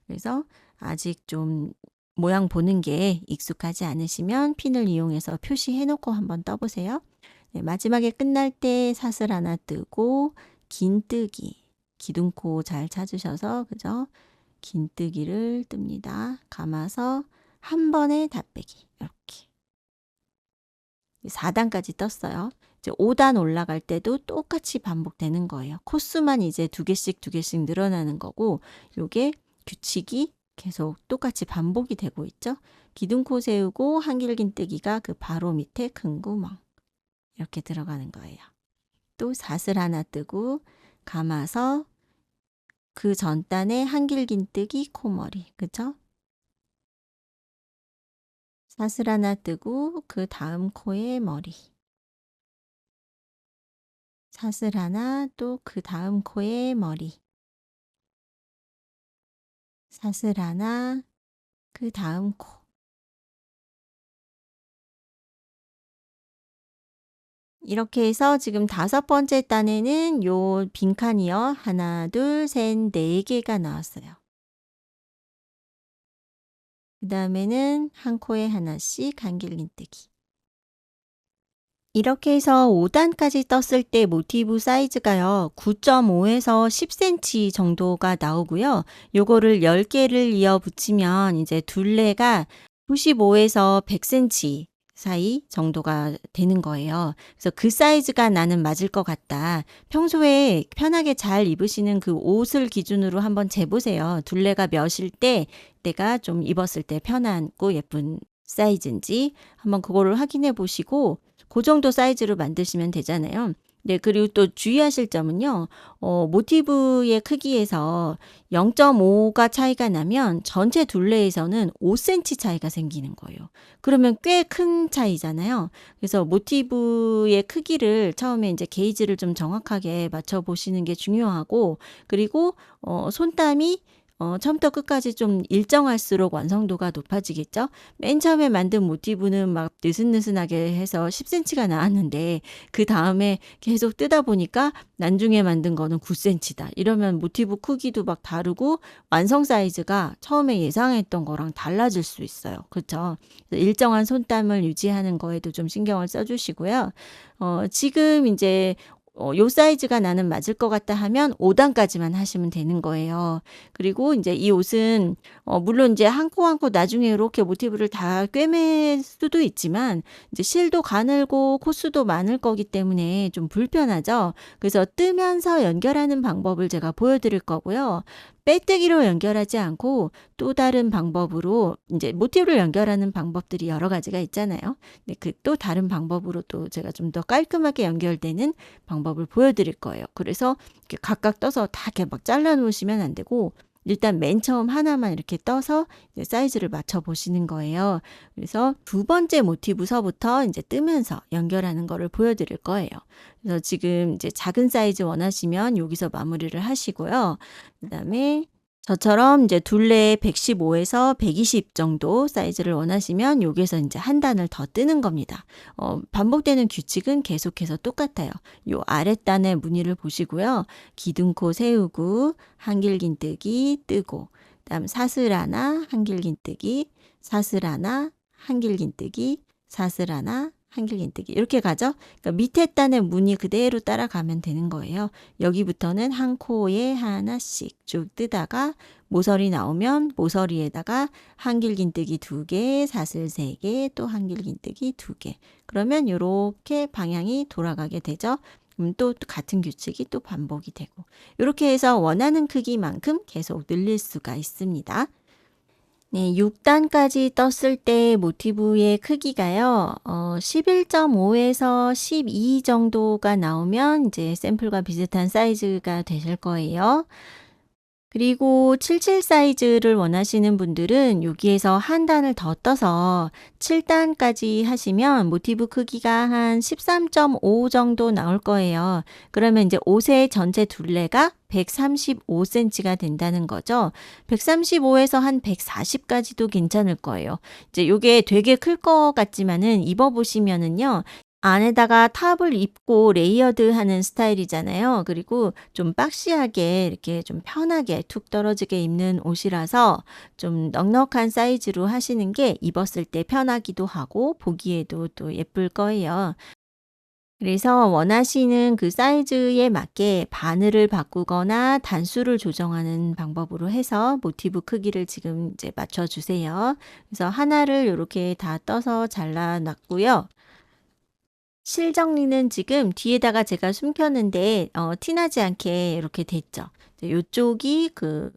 그래서 아직 좀 모양 보는 게 익숙하지 않으시면 핀을 이용해서 표시해 놓고 한번 떠보세요. 네, 마지막에 끝날 때 사슬 하나 뜨고 긴뜨기, 기둥코 잘 찾으셔서 그죠? 긴뜨기를 뜹니다. 감아서 한 번에 다 빼기 이렇게 4단까지 떴어요. 이제 5단 올라갈 때도 똑같이 반복되는 거예요. 코수만 이제 2개씩 늘어나는 거고 요게 규칙이 계속 똑같이 반복이 되고 있죠. 기둥코 세우고 한길긴뜨기가 그 바로 밑에 큰 구멍 이렇게 들어가는 거예요. 또 사슬 하나 뜨고 감아서 그 전단에 한길긴뜨기 코머리 그죠? 사슬 하나 뜨고 그 다음 코에 머리 사슬 하나 또 그 다음 코에 머리 사슬 하나 그 다음 코 이렇게 해서 지금 5번째 단에는 요 빈칸이요. 하나, 둘, 셋, 4개가 나왔어요. 그 다음에는 한 코에 하나씩 한길긴뜨기. 이렇게 해서 5단까지 떴을 때 모티브 사이즈가요. 9.5에서 10cm 정도가 나오고요. 요거를 10개를 이어 붙이면 이제 둘레가 95에서 100cm 사이 정도가 되는 거예요. 그래서 그 사이즈가 나는 맞을 것 같다. 평소에 편하게 잘 입으시는 그 옷을 기준으로 한번 재보세요. 둘레가 몇일 때 내가 좀 입었을 때 편하고 예쁜 사이즈인지 한번 그거를 확인해 보시고 그 정도 사이즈로 만드시면 되잖아요. 네. 그리고 또 주의하실 점은요. 모티브의 크기에서 0.5가 차이가 나면 전체 둘레에서는 5cm 차이가 생기는 거예요. 그러면 꽤 큰 차이잖아요. 그래서 모티브의 크기를 처음에 이제 게이지를 좀 정확하게 맞춰 보시는 게 중요하고, 그리고 손땀이 처음부터 끝까지 좀 일정할수록 완성도가 높아지겠죠. 맨 처음에 만든 모티브는 막 느슨느슨하게 해서 10cm가 나왔는데 그다음에 계속 뜨다 보니까 나중에 만든 거는 9cm다. 이러면 모티브 크기도 막 다르고 완성 사이즈가 처음에 예상했던 거랑 달라질 수 있어요. 그렇죠? 일정한 손땀을 유지하는 거에도 좀 신경을 써 주시고요. 지금 이제 요 사이즈가 나는 맞을 것 같다 하면 5단까지만 하시면 되는 거예요. 그리고 이제 이 옷은 물론 이제 한 코 한 코 나중에 이렇게 모티브를 다 꿰맬 수도 있지만 이제 실도 가늘고 코수도 많을 거기 때문에 좀 불편하죠. 그래서 뜨면서 연결하는 방법을 제가 보여드릴 거고요. 빼뜨기로 연결하지 않고 또 다른 방법으로 이제 모티브를 연결하는 방법들이 여러 가지가 있잖아요. 근데 그 또 다른 방법으로 또 제가 좀 더 깔끔하게 연결되는 방법을 보여드릴 거예요. 그래서 이렇게 각각 떠서 다 이렇게 막 잘라 놓으시면 안 되고 일단 맨 처음 하나만 이렇게 떠서 이제 사이즈를 맞춰 보시는 거예요. 그래서 두 번째 모티브서부터 이제 뜨면서 연결하는 거를 보여드릴 거예요. 그래서 지금 이제 작은 사이즈 원하시면 여기서 마무리를 하시고요. 그다음에 저처럼 이제 둘레 115에서 120 정도 사이즈를 원하시면 여기에서 이제 한 단을 더 뜨는 겁니다. 반복되는 규칙은 계속해서 똑같아요. 요 아랫단의 무늬를 보시고요. 기둥코 세우고 한길긴뜨기 뜨고, 그다음 사슬 하나 한길긴뜨기, 사슬 하나 한길긴뜨기, 사슬 하나 한길긴뜨기 이렇게 가죠. 그러니까 밑에 단의 무늬 그대로 따라가면 되는 거예요. 여기부터는 한 코에 하나씩 쭉 뜨다가 모서리 나오면 모서리에다가 한길긴뜨기 2개, 사슬 3개, 또 한길긴뜨기 2개. 그러면 이렇게 방향이 돌아가게 되죠. 그럼 또 같은 규칙이 또 반복이 되고, 이렇게 해서 원하는 크기만큼 계속 늘릴 수가 있습니다. 네, 6단까지 떴을 때 모티브의 크기가요, 11.5에서 12 정도가 나오면 이제 샘플과 비슷한 사이즈가 되실 거예요. 그리고 77 사이즈를 원하시는 분들은 여기에서 한 단을 더 떠서 7단까지 하시면 모티브 크기가 한 13.5 정도 나올 거예요. 그러면 이제 옷의 전체 둘레가 135cm가 된다는 거죠. 135에서 한 140까지도 괜찮을 거예요. 이제 요게 되게 클 것 같지만은 입어보시면은요. 안에다가 탑을 입고 레이어드 하는 스타일이잖아요. 그리고 좀 박시하게 이렇게 좀 편하게 툭 떨어지게 입는 옷이라서 좀 넉넉한 사이즈로 하시는 게 입었을 때 편하기도 하고 보기에도 또 예쁠 거예요. 그래서 원하시는 그 사이즈에 맞게 바늘을 바꾸거나 단수를 조정하는 방법으로 해서 모티브 크기를 지금 이제 맞춰 주세요. 그래서 하나를 이렇게 다 떠서 잘라 놨고요. 실 정리는 지금 뒤에다가 제가 숨겼는데 티나지 않게 이렇게 됐죠. 이제 요쪽이 그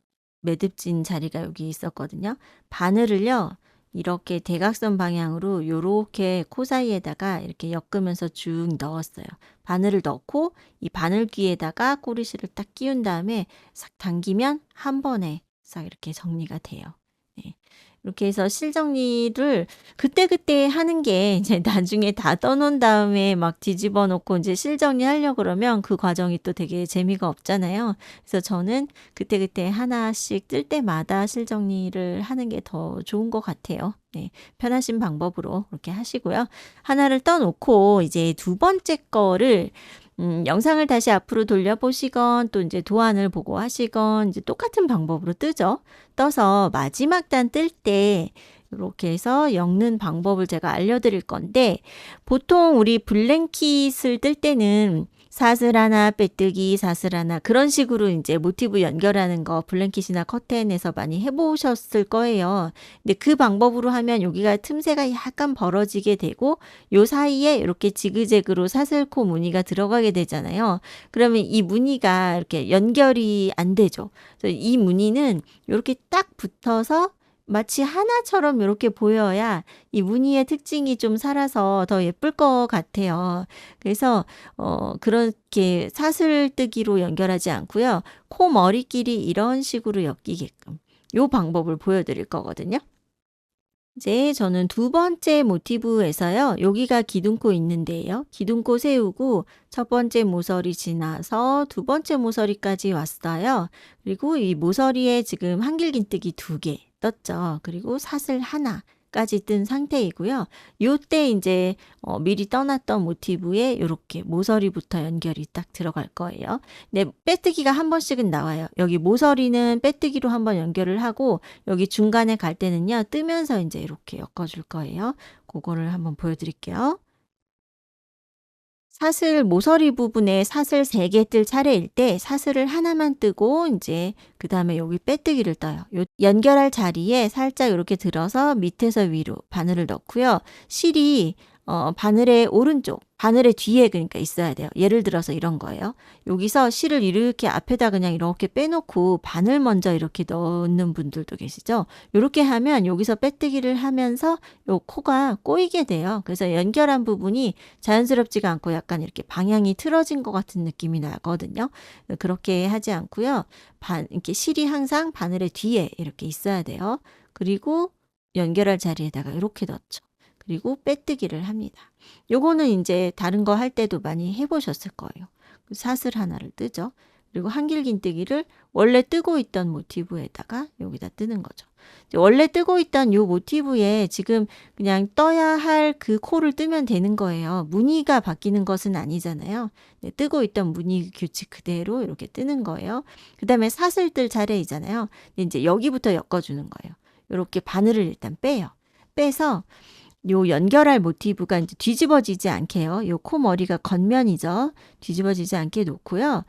매듭진 자리가 여기 있었거든요. 바늘을요. 이렇게 대각선 방향으로 요렇게 코 사이에다가 이렇게 엮으면서 쭉 넣었어요. 바늘을 넣고 이 바늘귀에다가 꼬리실을 딱 끼운 다음에 싹 당기면 한 번에 싹 이렇게 정리가 돼요. 네. 이렇게 해서 실 정리를 그때그때 하는 게 이제 나중에 다 떠놓은 다음에 막 뒤집어 놓고 이제 실 정리하려고 그러면 그 과정이 또 되게 재미가 없잖아요. 그래서 저는 그때그때 하나씩 뜰 때마다 실 정리를 하는 게 더 좋은 것 같아요. 네. 편하신 방법으로 그렇게 하시고요. 하나를 떠 놓고 이제 두 번째 거를 영상을 다시 앞으로 돌려보시건 또 이제 도안을 보고 하시건 이제 똑같은 방법으로 뜨죠. 떠서 마지막 단 뜰 때 이렇게 해서 엮는 방법을 제가 알려드릴 건데, 보통 우리 블랭킷을 뜰 때는 사슬 하나 빼뜨기 사슬 하나 그런 식으로 이제 모티브 연결하는 거 블랭킷이나 커튼에서 많이 해보셨을 거예요. 근데 그 방법으로 하면 여기가 틈새가 약간 벌어지게 되고 요 사이에 이렇게 지그재그로 사슬코 무늬가 들어가게 되잖아요. 그러면 이 무늬가 이렇게 연결이 안 되죠. 그래서 이 무늬는 이렇게 딱 붙어서 마치 하나처럼 이렇게 보여야 이 무늬의 특징이 좀 살아서 더 예쁠 것 같아요. 그래서 그렇게 사슬뜨기로 연결하지 않고요. 코 머리끼리 이런 식으로 엮이게끔 요 방법을 보여드릴 거거든요. 이제 저는 두 번째 모티브에서요. 여기가 기둥코 있는데요. 기둥코 세우고 첫 번째 모서리 지나서 두 번째 모서리까지 왔어요. 그리고 이 모서리에 지금 한길긴뜨기 2개 떴죠. 그리고 사슬 하나까지 뜬 상태이고요. 요때 이제 미리 떠났던 모티브에 요렇게 모서리부터 연결이 딱 들어갈 거예요. 네, 빼뜨기가 한 번씩은 나와요. 여기 모서리는 빼뜨기로 한번 연결을 하고 여기 중간에 갈 때는요. 뜨면서 이제 이렇게 엮어줄 거예요. 그거를 한번 보여드릴게요. 사슬 모서리 부분에 사슬 3개 뜰 차례일 때 사슬을 하나만 뜨고 이제 그다음에 여기 빼뜨기를 떠요. 요 연결할 자리에 살짝 이렇게 들어서 밑에서 위로 바늘을 넣고요. 실이 바늘의 오른쪽, 바늘의 뒤에 그러니까 있어야 돼요. 예를 들어서 이런 거예요. 여기서 실을 이렇게 앞에다 그냥 이렇게 빼놓고 바늘 먼저 이렇게 넣는 분들도 계시죠. 이렇게 하면 여기서 빼뜨기를 하면서 요 코가 꼬이게 돼요. 그래서 연결한 부분이 자연스럽지가 않고 약간 이렇게 방향이 틀어진 것 같은 느낌이 나거든요. 그렇게 하지 않고요. 이렇게 실이 항상 바늘의 뒤에 이렇게 있어야 돼요. 그리고 연결할 자리에다가 이렇게 넣죠. 그리고 빼뜨기를 합니다. 요거는 이제 다른 거 할 때도 많이 해보셨을 거예요. 사슬 하나를 뜨죠. 그리고 한길긴뜨기를 원래 뜨고 있던 모티브에다가 여기다 뜨는 거죠. 원래 뜨고 있던 요 모티브에 지금 그냥 떠야 할 그 코를 뜨면 되는 거예요. 무늬가 바뀌는 것은 아니잖아요. 네, 뜨고 있던 무늬 규칙 그대로 이렇게 뜨는 거예요. 그 다음에 사슬 뜰 차례이잖아요. 이제 여기부터 엮어주는 거예요. 이렇게 바늘을 일단 빼요. 빼서 요 연결할 모티브가 이제 뒤집어지지 않게요. 요 코 머리가 겉면이죠. 뒤집어지지 않게 놓고요.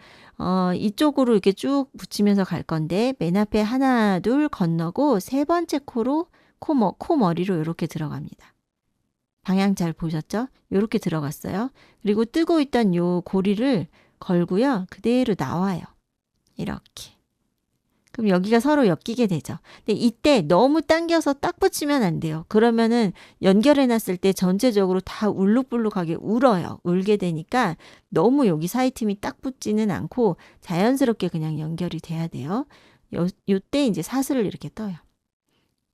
이쪽으로 이렇게 쭉 붙이면서 갈 건데 맨 앞에 하나, 둘 건너고 세 번째 코로 코 머리로 이렇게 들어갑니다. 방향 잘 보셨죠? 이렇게 들어갔어요. 그리고 뜨고 있던 요 고리를 걸고요. 그대로 나와요. 이렇게. 그럼 여기가 서로 엮이게 되죠. 근데 이때 너무 당겨서 딱 붙이면 안 돼요. 그러면은 연결해 놨을 때 전체적으로 다 울룩불룩하게 울어요. 울게 되니까 너무 여기 사이 틈이 딱 붙지는 않고 자연스럽게 그냥 연결이 돼야 돼요. 요때 이제 사슬을 이렇게 떠요.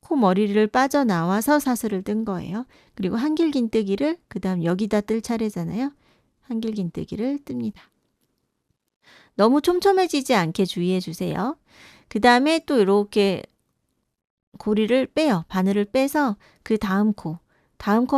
코 머리를 빠져나와서 사슬을 뜬 거예요. 그리고 한길긴뜨기를 그다음 여기다 뜰 차례잖아요. 한길긴뜨기를 뜹니다. 너무 촘촘해지지 않게 주의해 주세요. 그 다음에 또 이렇게 고리를 빼요. 바늘을 빼서 그 다음 코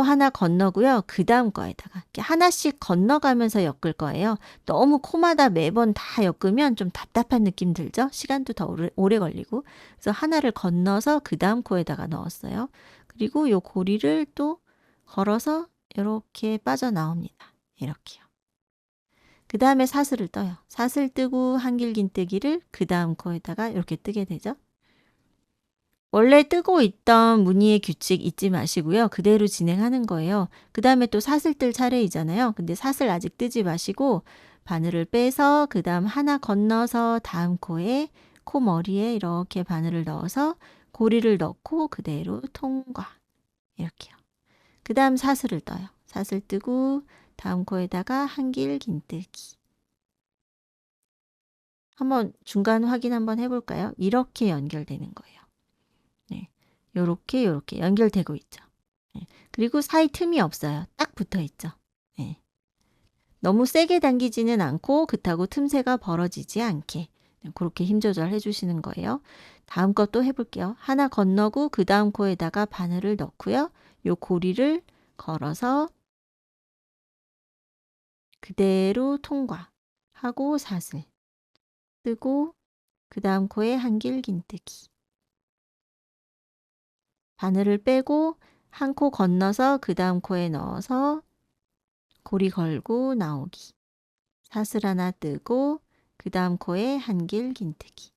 하나 건너고요. 그 다음 거에다가 이렇게 하나씩 건너가면서 엮을 거예요. 너무 코마다 매번 다 엮으면 좀 답답한 느낌 들죠? 시간도 더 오래 걸리고. 그래서 하나를 건너서 그 다음 코에다가 넣었어요. 그리고 요 고리를 또 걸어서 이렇게 빠져나옵니다. 이렇게요. 그 다음에 사슬을 떠요. 사슬 뜨고 한길긴뜨기를 그 다음 코에다가 이렇게 뜨게 되죠. 원래 뜨고 있던 무늬의 규칙 잊지 마시고요. 그대로 진행하는 거예요. 그 다음에 또 사슬 뜰 차례이잖아요. 근데 사슬 아직 뜨지 마시고 바늘을 빼서 그 다음 하나 건너서 다음 코에 코 머리에 이렇게 바늘을 넣어서 고리를 넣고 그대로 통과. 이렇게요. 그 다음 사슬을 떠요. 사슬 뜨고 다음 코에다가 한길긴뜨기. 한번 중간 확인 한번 해볼까요? 이렇게 연결되는 거예요. 네, 요렇게 연결되고 있죠. 네, 그리고 사이 틈이 없어요. 딱 붙어 있죠. 네. 너무 세게 당기지는 않고 그렇다고 틈새가 벌어지지 않게 그렇게 힘 조절해 주시는 거예요. 다음 것도 해볼게요. 하나 건너고 그 다음 코에다가 바늘을 넣고요. 요 고리를 걸어서 그대로 통과하고 사슬 뜨고 그 다음 코에 한길긴뜨기 바늘을 빼고 한 코 건너서 그 다음 코에 넣어서 고리 걸고 나오기 사슬 하나 뜨고 그 다음 코에 한길긴뜨기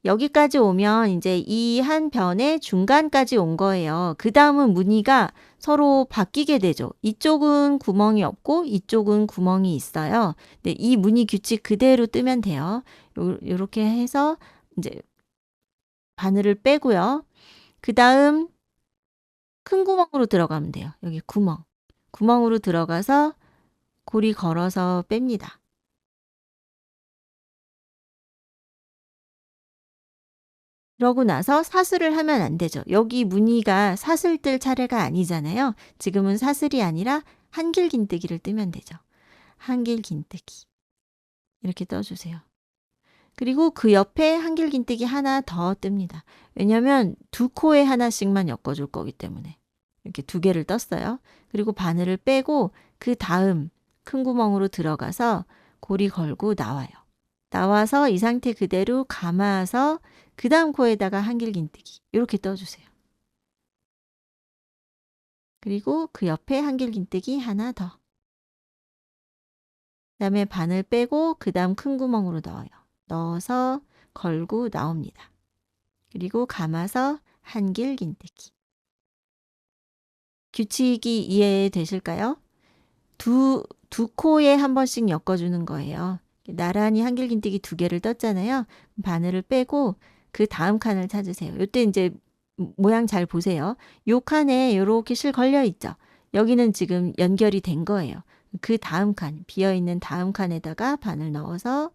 여기까지 오면 이제 이 한 변의 중간까지 온 거예요. 그 다음은 무늬가 서로 바뀌게 되죠. 이쪽은 구멍이 없고 이쪽은 구멍이 있어요. 근데 이 무늬 규칙 그대로 뜨면 돼요. 요렇게 해서 이제 바늘을 빼고요. 그 다음 큰 구멍으로 들어가면 돼요. 여기 구멍. 구멍으로 들어가서 고리 걸어서 뺍니다. 그러고 나서 사슬을 하면 안 되죠. 여기 무늬가 사슬 뜰 차례가 아니잖아요. 지금은 사슬이 아니라 한길긴뜨기를 뜨면 되죠. 한길긴뜨기. 이렇게 떠주세요. 그리고 그 옆에 한길긴뜨기 하나 더 뜹니다. 왜냐면 두 코에 하나씩만 엮어줄 거기 때문에. 이렇게 두 개를 떴어요. 그리고 바늘을 빼고 그 다음 큰 구멍으로 들어가서 고리 걸고 나와요. 나와서 이 상태 그대로 감아서 그 다음 코에다가 한길긴뜨기 이렇게 떠주세요. 그리고 그 옆에 한길긴뜨기 하나 더. 그 다음에 바늘 빼고 그 다음 큰 구멍으로 넣어요. 넣어서 걸고 나옵니다. 그리고 감아서 한길긴뜨기. 규칙이 이해되실까요? 두 코에 한 번씩 엮어주는 거예요. 나란히 한길긴뜨기 두 개를 떴잖아요. 바늘을 빼고 그 다음 칸을 찾으세요. 이때 이제 모양 잘 보세요. 요 칸에 이렇게 실 걸려 있죠. 여기는 지금 연결이 된 거예요. 그 다음 칸, 비어있는 다음 칸에다가 바늘 넣어서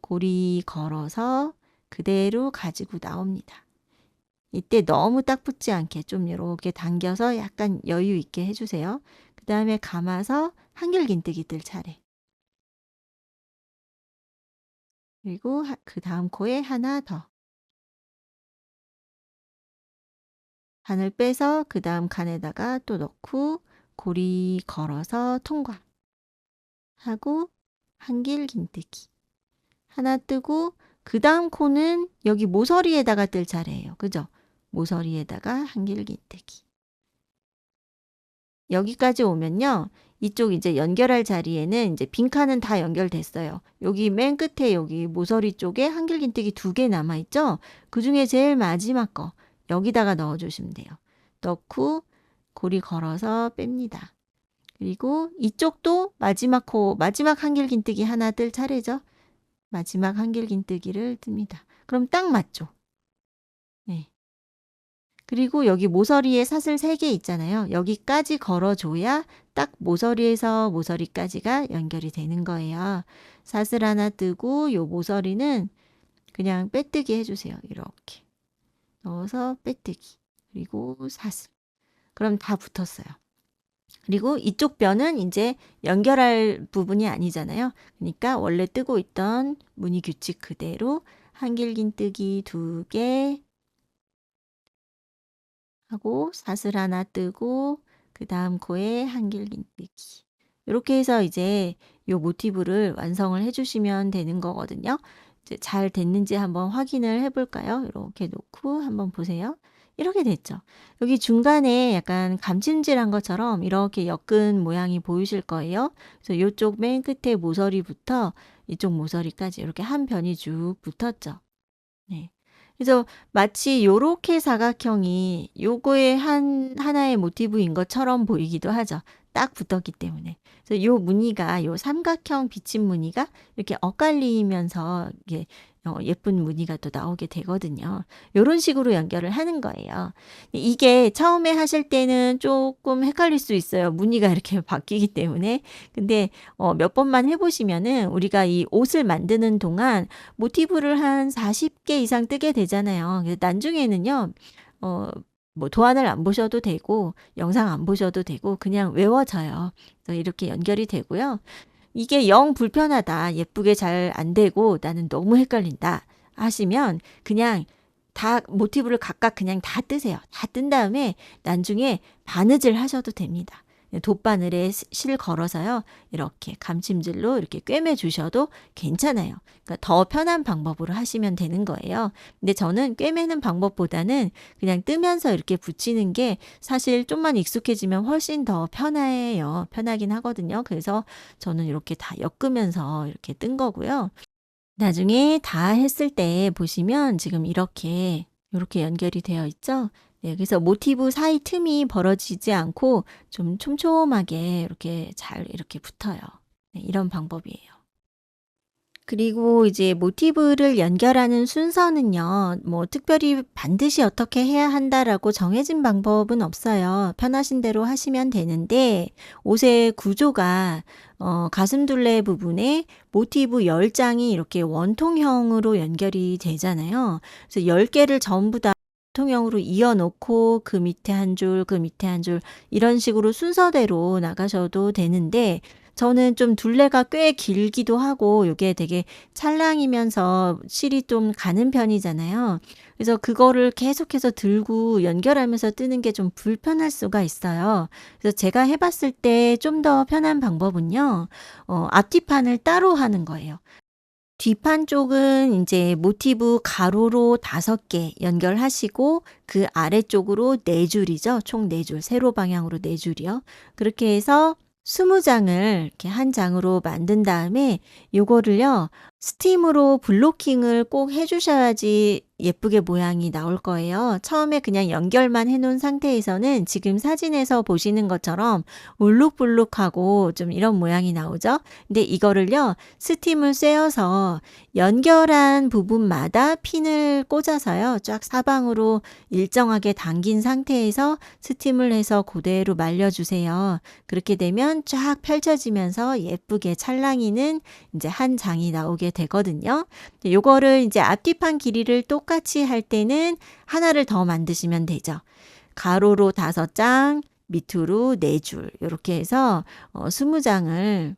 고리 걸어서 그대로 가지고 나옵니다. 이때 너무 딱 붙지 않게 좀 이렇게 당겨서 약간 여유 있게 해주세요. 그 다음에 감아서 한길긴뜨기 뜰 차례. 그리고 그 다음 코에 하나 더. 바늘 빼서 그 다음 칸에다가 또 넣고 고리 걸어서 통과. 하고 한길긴뜨기. 하나 뜨고 그 다음 코는 여기 모서리에다가 뜰 차례예요. 그죠? 모서리에다가 한길긴뜨기. 여기까지 오면요. 이쪽 이제 연결할 자리에는 이제 빈칸은 다 연결됐어요. 여기 맨 끝에 여기 모서리 쪽에 한길긴뜨기 두 개 남아있죠? 그 중에 제일 마지막 거 여기다가 넣어주시면 돼요. 넣고 고리 걸어서 뺍니다. 그리고 이쪽도 마지막 한길긴뜨기 하나 뜰 차례죠. 마지막 한길긴뜨기를 뜹니다. 그럼 딱 맞죠? 네. 그리고 여기 모서리에 사슬 3개 있잖아요. 여기까지 걸어줘야 딱 모서리에서 모서리까지가 연결이 되는 거예요. 사슬 하나 뜨고 요 모서리는 그냥 빼뜨기 해주세요. 이렇게 넣어서 빼뜨기. 그리고 사슬. 그럼 다 붙었어요. 그리고 이쪽 뼈는 이제 연결할 부분이 아니잖아요. 그러니까 원래 뜨고 있던 무늬 규칙 그대로 한길긴뜨기 2개 하고 사슬 하나 뜨고 그 다음 코에 한길긴뜨기. 이렇게 해서 이제 요 모티브를 완성을 해주시면 되는 거거든요. 이제 잘 됐는지 한번 확인을 해볼까요? 이렇게 놓고 한번 보세요. 이렇게 됐죠. 여기 중간에 약간 감침질한 것처럼 이렇게 엮은 모양이 보이실 거예요. 그래서 이쪽 맨 끝에 모서리부터 이쪽 모서리까지 이렇게 한 변이 쭉 붙었죠. 네. 그래서 마치 요렇게 사각형이 요거의 하나의 모티브인 것처럼 보이기도 하죠. 딱 붙었기 때문에. 그래서 요 무늬가 요 삼각형 비침 무늬가 이렇게 엇갈리면서 이게 예쁜 무늬가 또 나오게 되거든요. 요런 식으로 연결을 하는 거예요. 이게 처음에 하실 때는 조금 헷갈릴 수 있어요. 무늬가 이렇게 바뀌기 때문에. 근데 몇 번만 해보시면은 우리가 이 옷을 만드는 동안 모티브를 한 40개 이상 뜨게 되잖아요. 그래서 나중에는요, 뭐 도안을 안 보셔도 되고, 영상 안 보셔도 되고, 그냥 외워져요. 그래서 이렇게 연결이 되고요. 이게 영 불편하다, 예쁘게 잘 안 되고, 나는 너무 헷갈린다 하시면 그냥 다 모티브를 각각 그냥 다 뜨세요. 다 뜬 다음에 나중에 바느질 하셔도 됩니다. 돗바늘에 실 걸어서요. 이렇게 감침질로 이렇게 꿰매 주셔도 괜찮아요. 그러니까 더 편한 방법으로 하시면 되는 거예요. 근데 저는 꿰매는 방법보다는 그냥 뜨면서 이렇게 붙이는 게 사실 좀만 익숙해지면 훨씬 더 편해요. 편하긴 하거든요. 그래서 저는 이렇게 다 엮으면서 이렇게 뜬 거고요. 나중에 다 했을 때 보시면 지금 이렇게 연결이 되어 있죠. 네, 그래서 모티브 사이 틈이 벌어지지 않고 좀 촘촘하게 이렇게 잘 이렇게 붙어요. 네, 이런 방법이에요. 그리고 이제 모티브를 연결하는 순서는요, 뭐 특별히 반드시 어떻게 해야 한다라고 정해진 방법은 없어요. 편하신 대로 하시면 되는데, 옷의 구조가 가슴둘레 부분에 모티브 10장이 이렇게 원통형으로 연결이 되잖아요. 그래서 10개를 전부 다 원통형으로 이어놓고 그 밑에 한 줄, 그 밑에 한 줄, 이런 식으로 순서대로 나가셔도 되는데, 저는 좀 둘레가 꽤 길기도 하고 요게 되게 찰랑이면서 실이 좀 가는 편이잖아요. 그래서 그거를 계속해서 들고 연결하면서 뜨는 게 좀 불편할 수가 있어요. 그래서 제가 해 봤을 때 좀 더 편한 방법은요. 앞뒤판을 따로 하는 거예요. 뒷판 쪽은 인제 모티브 가로로 5개 연결하시고 그 아래쪽으로 4 줄이죠. 총 4 줄, 세로 방향으로 4 줄이요. 그렇게 해서 20 장을 이렇게 한 장으로 만든 다음에 요거를요, 스팀으로 블로킹을 꼭 해 주셔야지 예쁘게 모양이 나올 거예요. 처음에 그냥 연결만 해 놓은 상태에서는 지금 사진에서 보시는 것처럼 울룩불룩하고 좀 이런 모양이 나오죠. 근데 이거를요, 스팀을 쐬어서 연결한 부분마다 핀을 꽂아서요, 쫙 사방으로 일정하게 당긴 상태에서 스팀을 해서 그대로 말려주세요. 그렇게 되면 쫙 펼쳐지면서 예쁘게 찰랑이는 이제 한 장이 나오게 되거든요. 요거를 이제 앞뒤판 길이를 똑같이 할 때는 하나를 더 만드시면 되죠. 가로로 5장, 밑으로 4줄, 요렇게 해서 20장을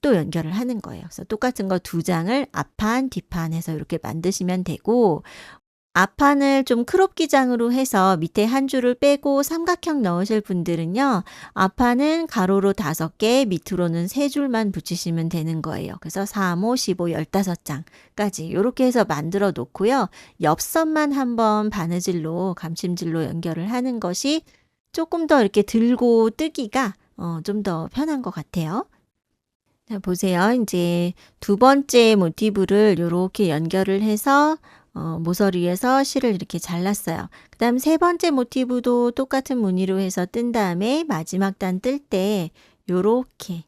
또 연결을 하는 거예요. 그래서 똑같은 거 2장을 앞판, 뒷판 해서 이렇게 만드시면 되고, 앞판을 좀 크롭 기장으로 해서 밑에 한 줄을 빼고 삼각형 넣으실 분들은요, 앞판은 가로로 5개, 밑으로는 3줄만 붙이시면 되는 거예요. 그래서 3, 5, 15, 15장까지 이렇게 해서 만들어 놓고요. 옆선만 한번 바느질로, 감침질로 연결을 하는 것이 조금 더 이렇게 들고 뜨기가 좀 더 편한 것 같아요. 자, 보세요. 이제 두 번째 모티브를 이렇게 연결을 해서 모서리에서 실을 이렇게 잘랐어요. 그 다음 세 번째 모티브도 똑같은 무늬로 해서 뜬 다음에 마지막 단 뜰 때 요렇게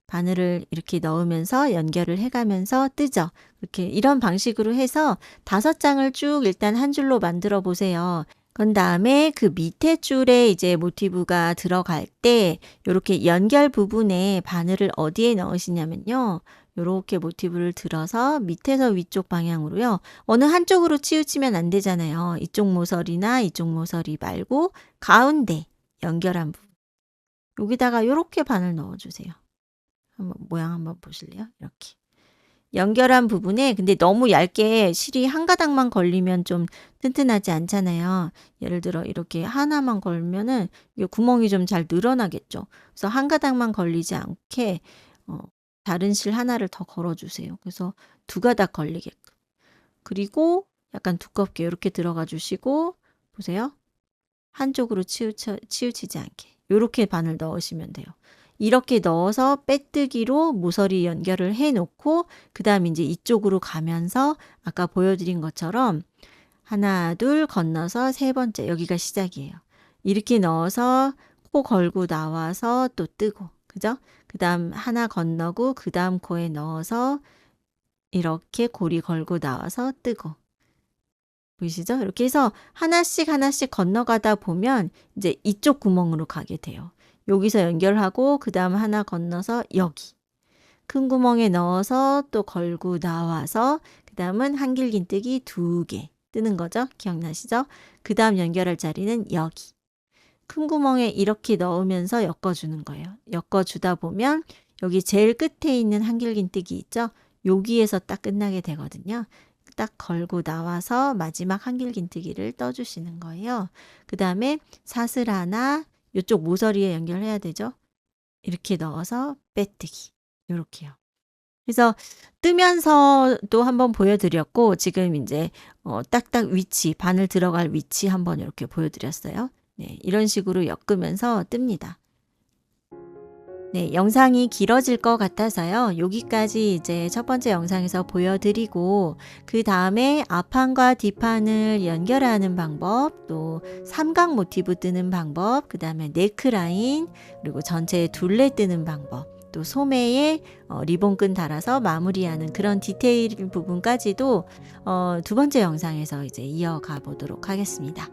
바늘을 이렇게 넣으면서 연결을 해가면서 뜨죠. 이렇게 이런 방식으로 해서 5장을 쭉 일단 한 줄로 만들어 보세요. 그 다음에 그 밑에 줄에 이제 모티브가 들어갈 때 이렇게 연결 부분에 바늘을 어디에 넣으시냐면요. 요렇게 모티브를 들어서 밑에서 위쪽 방향으로요. 어느 한쪽으로 치우치면 안 되잖아요. 이쪽 모서리나 이쪽 모서리 말고 가운데 연결한 부분. 여기다가 요렇게 바늘 넣어주세요. 한번 모양 한번 보실래요? 이렇게. 연결한 부분에 근데 너무 얇게 실이 한 가닥만 걸리면 좀 튼튼하지 않잖아요. 예를 들어 이렇게 하나만 걸면은 이게 구멍이 좀 잘 늘어나겠죠. 그래서 한 가닥만 걸리지 않게 다른 실 하나를 더 걸어주세요. 그래서 2가닥 걸리게끔. 그리고 약간 두껍게 이렇게 들어가 주시고 보세요. 한쪽으로 치우치지 않게 이렇게 바늘 넣으시면 돼요. 이렇게 넣어서 빼뜨기로 모서리 연결을 해 놓고 그 다음 이제 이쪽으로 가면서 아까 보여드린 것처럼 하나, 둘 건너서 세 번째 여기가 시작이에요. 이렇게 넣어서 코 걸고 나와서 또 뜨고 그죠? 그 다음 하나 건너고 그 다음 코에 넣어서 이렇게 고리 걸고 나와서 뜨고 보이시죠? 이렇게 해서 하나씩 하나씩 건너가다 보면 이제 이쪽 구멍으로 가게 돼요. 여기서 연결하고 그 다음 하나 건너서 여기 큰 구멍에 넣어서 또 걸고 나와서 그 다음은 한길긴뜨기 2개 뜨는 거죠. 기억나시죠? 그 다음 연결할 자리는 여기 큰 구멍에 이렇게 넣으면서 엮어주는 거예요. 엮어주다 보면 여기 제일 끝에 있는 한길긴뜨기 있죠? 여기에서 딱 끝나게 되거든요. 딱 걸고 나와서 마지막 한길긴뜨기를 떠주시는 거예요. 그 다음에 사슬 하나 이쪽 모서리에 연결해야 되죠. 이렇게 넣어서 빼뜨기 이렇게요. 그래서 뜨면서 또 한번 보여드렸고 지금 이제 딱딱 위치 바늘 들어갈 위치 한번 이렇게 보여드렸어요. 네, 이런 식으로 엮으면서 뜹니다. 네, 영상이 길어질 것 같아서요. 여기까지 이제 첫 번째 영상에서 보여드리고 그 다음에 앞판과 뒷판을 연결하는 방법, 또 삼각 모티브 뜨는 방법, 그 다음에 네크라인, 그리고 전체에 둘레 뜨는 방법 또 소매에 리본끈 달아서 마무리하는 그런 디테일 부분까지도 두 번째 영상에서 이제 이어가 보도록 하겠습니다.